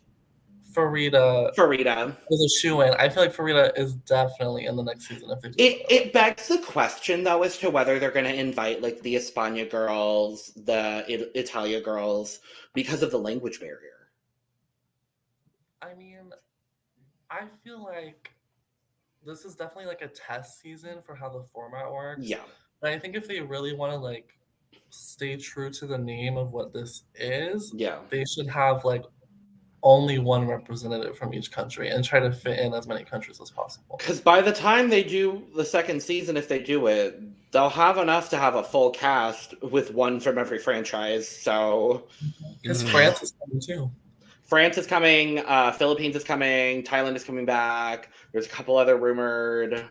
Speaker 2: Farida is a shoo-in. I feel like Farida is definitely in the next season. If
Speaker 1: it begs the question, though, as to whether they're going to invite like the España girls, the Italia girls, because of the language barrier.
Speaker 2: I mean, I feel like this is definitely like a test season for how the format works.
Speaker 1: Yeah.
Speaker 2: But I think if they really want to like stay true to the name of what this is, they should have like only one representative from each country and try to fit in as many countries as possible.
Speaker 1: Because by the time they do the second season, if they do it, they'll have enough to have a full cast with one from every franchise. So,
Speaker 2: because France is coming too.
Speaker 1: France is coming. Philippines is coming. Thailand is coming back. There's a couple other rumored.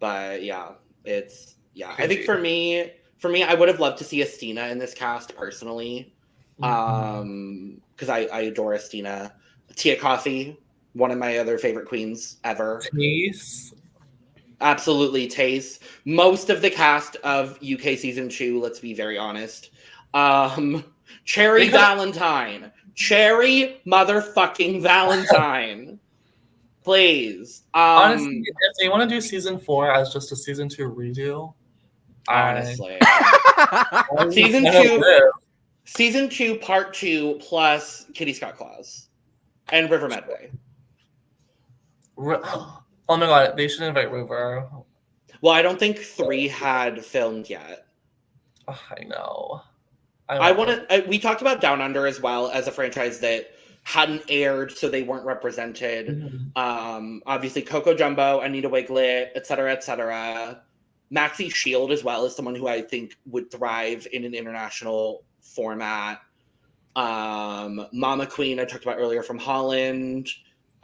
Speaker 1: But yeah, it's I think for me, I would have loved to see Estina in this cast personally. Because I adore Estina. Tia Kofi, one of my other favorite queens ever.
Speaker 2: Tace.
Speaker 1: Absolutely, Tace. Most of the cast of UK season 2, let's be very honest. Cherry Valentine. Cherry motherfucking Valentine. Please.
Speaker 2: Honestly, if they want to do season 4 as just a season 2 redo,
Speaker 1: honestly. Season 2, part 2, plus Kitty Scott Claus and River Medway.
Speaker 2: Oh my god, they should invite River.
Speaker 1: Well, I don't think 3 had filmed yet.
Speaker 2: Oh, I know.
Speaker 1: We talked about Down Under as well as a franchise that hadn't aired, so they weren't represented. Obviously, Coco Jumbo, Anita Wiglet, etc., etc. Maxie Shield as well is someone who I think would thrive in an international format. Mama Queen, I talked about earlier, from Holland.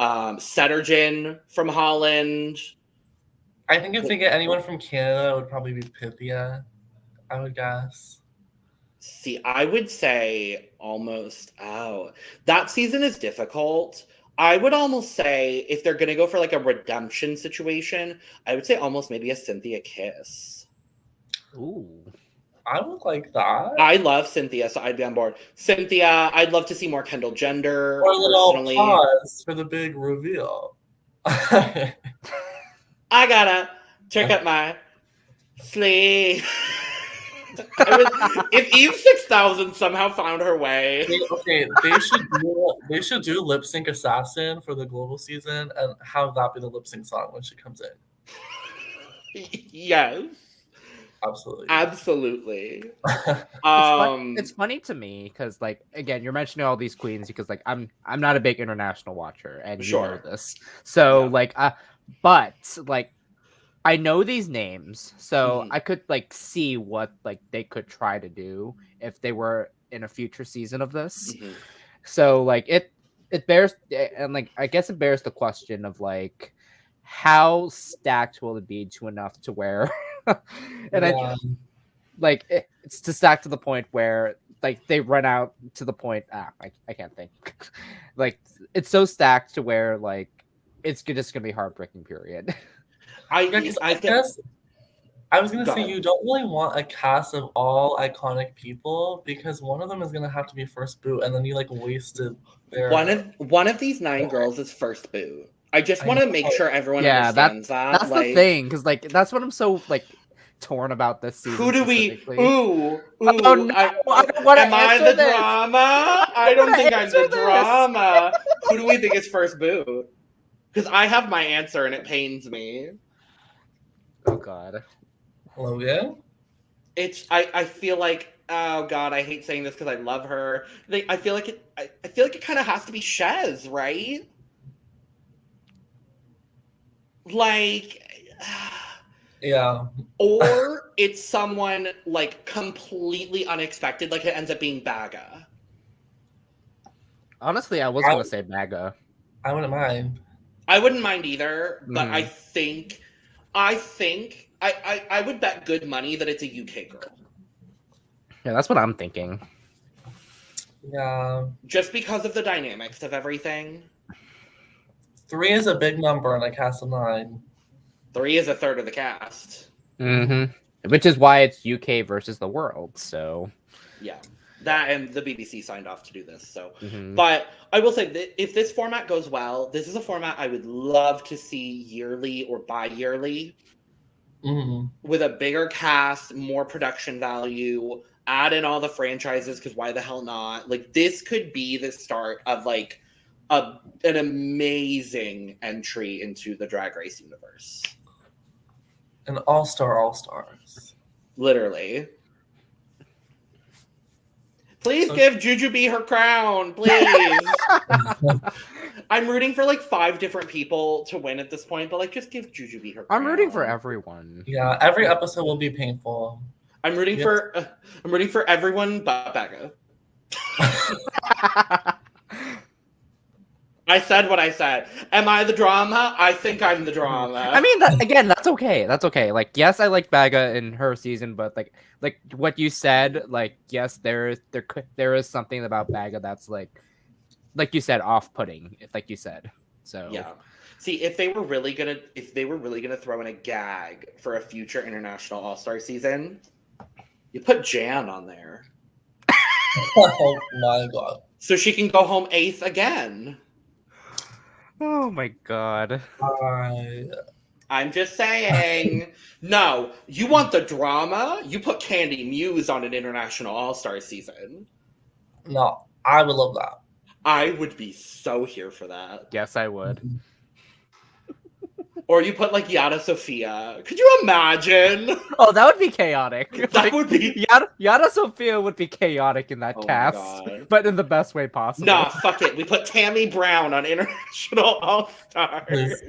Speaker 1: Settergen from Holland.
Speaker 2: I think if they get anyone from Canada, it would probably be Pythia, I would guess.
Speaker 1: See, I would say almost, that season is difficult. I would almost say if they're going to go for like a redemption situation, I would say almost maybe a Cynthia Kiss.
Speaker 3: Ooh.
Speaker 2: I would like that.
Speaker 1: I love Cynthia, so I'd be on board. Cynthia, I'd love to see more Kendall Jenner.
Speaker 2: Or a little pause for the big reveal.
Speaker 1: I gotta check up my sleeve. If Eve 6000 somehow found her way.
Speaker 2: They should do Lip Sync Assassin for the global season and have that be the lip sync song when she comes in.
Speaker 1: Yes.
Speaker 2: Absolutely.
Speaker 3: It's funny to me because, like, again, you're mentioning all these queens because, like, I'm not a big international watcher, and you know this. So, but like, I know these names, so I could like see what like they could try to do if they were in a future season of this. So, like, it bears, and like, I guess it bears the question of like, how stacked will it be to enough to where. It's to stack to the point where like they run out to the point. I can't think. Like, it's so stacked to where like it's just gonna be heartbreaking. Period.
Speaker 2: I guess I was gonna say you don't really want a cast of all iconic people because one of them is gonna have to be first boot, and then you like wasted their
Speaker 1: one of these 9 girls is first boot. I just want to make sure everyone understands that.
Speaker 3: That's like, the thing, because like that's what I'm so like torn about this season.
Speaker 1: Who do we?
Speaker 3: Oh, no,
Speaker 1: am I the drama? I don't think I'm the drama. Who do we think is first boot? Because I have my answer and it pains me.
Speaker 3: Oh God,
Speaker 2: Logan.
Speaker 1: I feel like, oh God, I hate saying this because I love her. I feel like it kind of has to be Shez, right? Like,
Speaker 2: yeah.
Speaker 1: Or it's someone like completely unexpected, like it ends up being Baga.
Speaker 3: Honestly, I was gonna say Baga.
Speaker 2: I wouldn't mind.
Speaker 1: I wouldn't mind either, but I think I would bet good money that it's a UK girl.
Speaker 3: Yeah, that's what I'm thinking.
Speaker 2: Yeah.
Speaker 1: Just because of the dynamics of everything.
Speaker 2: 3 is a big number in a cast of 9.
Speaker 1: 3 is a third of the cast.
Speaker 3: Mm-hmm. Which is why it's UK versus the world. So
Speaker 1: yeah, that and the BBC signed off to do this. So, but I will say that if this format goes well, this is a format I would love to see yearly or bi-yearly, with a bigger cast, more production value. Add in all the franchises, because why the hell not? Like, this could be the start of like an amazing entry into the Drag Race universe.
Speaker 2: An all-stars.
Speaker 1: Literally. Please give Jujubee her crown, please. I'm rooting for like 5 different people to win at this point, but like just give Jujubee her crown.
Speaker 3: I'm rooting for everyone.
Speaker 2: Yeah, every episode will be painful.
Speaker 1: I'm rooting for everyone but Baga. I said what I said. Am I the drama? I think I'm the drama.
Speaker 3: I mean, that's okay. That's okay. Like, yes, I like Baga in her season, but like what you said, like, yes, there is something about Baga that's like you said, off-putting. Like you said. So
Speaker 1: yeah. See, if they were really gonna throw in a gag for a future international all-star season, you put Jan on there.
Speaker 2: Oh my god.
Speaker 1: So she can go home 8th again.
Speaker 3: Oh my god.
Speaker 1: I'm just saying. No, you want the drama? You put Candy Muse on an international all-star season.
Speaker 2: No, I would love that.
Speaker 1: I would be so here for that.
Speaker 3: Yes, I would.
Speaker 1: Or you put like Yada Sofia. Could you imagine?
Speaker 3: Oh, that would be chaotic.
Speaker 1: That would be
Speaker 3: Yada Sofia would be chaotic in that cast, but in the best way possible.
Speaker 1: Nah, fuck it. We put Tammy Brown on International All Stars.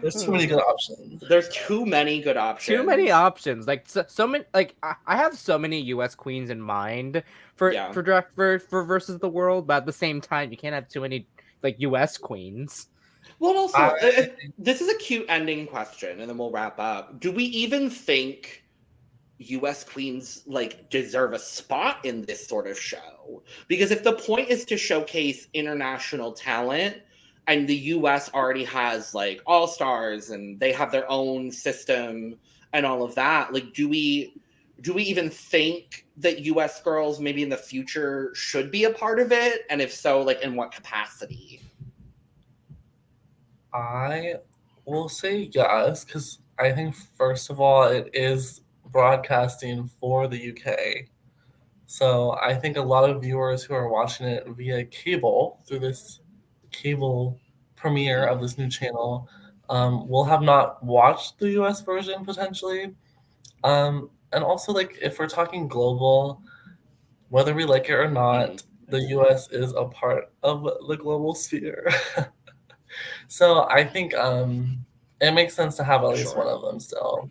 Speaker 2: There's too many good options.
Speaker 1: There's too many good options.
Speaker 3: Too many options. Like so many. Like I have so many U.S. queens in mind for versus the world, but at the same time, you can't have too many like U.S. queens.
Speaker 1: Well, also, this is a cute ending question, and then we'll wrap up. Do we even think U.S. queens like deserve a spot in this sort of show? Because if the point is to showcase international talent, and the U.S. already has like All Stars, and they have their own system and all of that, like, do we even think that U.S. girls maybe in the future should be a part of it? And if so, like, in what capacity?
Speaker 2: I will say yes, because I think, first of all, it is broadcasting for the UK. So I think a lot of viewers who are watching it via cable, through this cable premiere of this new channel, will have not watched the US version, potentially. And also, like, if we're talking global, whether we like it or not, the US is a part of the global sphere. So I think it makes sense to have at least one of them still.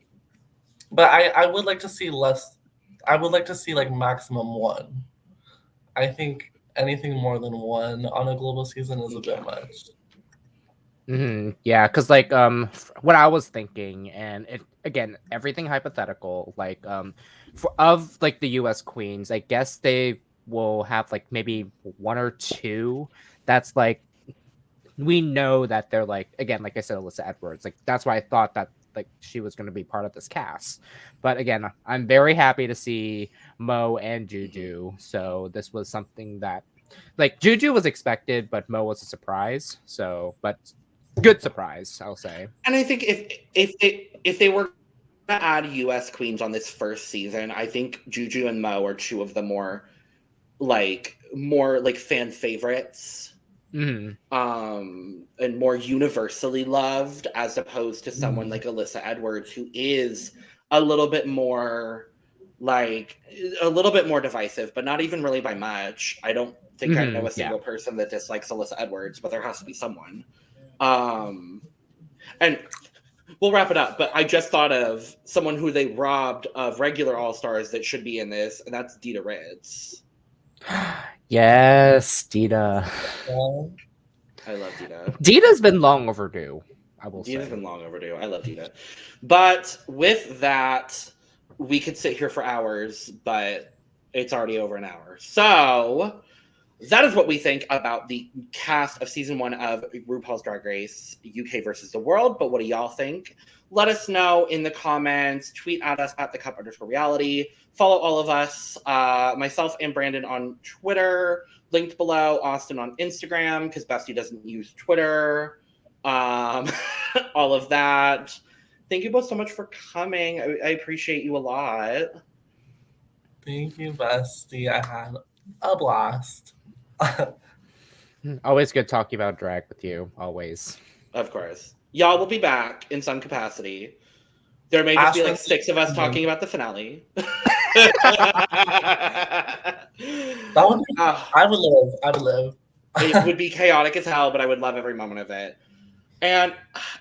Speaker 2: But I would like to see less. I would like to see like maximum 1. I think anything more than 1 on a global season is a bit much.
Speaker 3: Yeah, because like what I was thinking, and it again, everything hypothetical, like of like the US queens, I guess they will have like maybe 1 or 2 that's like, we know that they're like, again, like I said, Alyssa Edwards, like that's why I thought that like she was going to be part of this cast. But again, I'm very happy to see Mo and Juju. So this was something that, like, Juju was expected, but Mo was a surprise. So, but good surprise, I'll say.
Speaker 1: And I think if they were to add U.S. queens on this first season, I think Juju and Mo are 2 of the more fan favorites. And more universally loved, as opposed to someone like Alyssa Edwards, who is a little bit more divisive, but not even really by much. I don't think I know a single person that dislikes Alyssa Edwards, but there has to be someone. And we'll wrap it up, but I just thought of someone who they robbed of regular All-Stars that should be in this, and that's Dita Ritz.
Speaker 3: Yes, Dita.
Speaker 1: I love Dita.
Speaker 3: Dita's been long overdue, I will say.
Speaker 1: Dita's been long overdue. I love Dita. But with that, we could sit here for hours, but it's already over an hour. So that is what we think about the cast of season 1 of RuPaul's Drag Race UK versus the world. But what do y'all think? Let us know in the comments. Tweet at us at @thecup_reality. Follow all of us, myself and Brandon on Twitter. Linked below. Austin on Instagram because Bestie doesn't use Twitter. All of that. Thank you both so much for coming. I appreciate you a lot.
Speaker 2: Thank you, Bestie. I had a blast.
Speaker 3: Always good talking about drag with you. Always.
Speaker 1: Of course. Y'all will be back in some capacity. There may just be like 6 of us talking about the finale.
Speaker 2: That would be, I would live.
Speaker 1: It would be chaotic as hell, but I would love every moment of it. And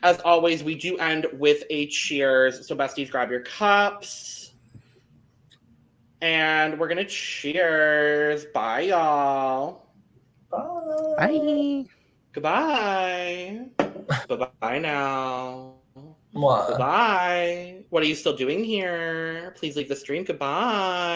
Speaker 1: as always, we do end with a cheers. So besties, grab your cups. And we're going to cheers. Bye, y'all.
Speaker 3: Bye.
Speaker 1: Goodbye. Bye-bye now.
Speaker 2: What?
Speaker 1: Goodbye. What are you still doing here? Please leave the stream. Goodbye.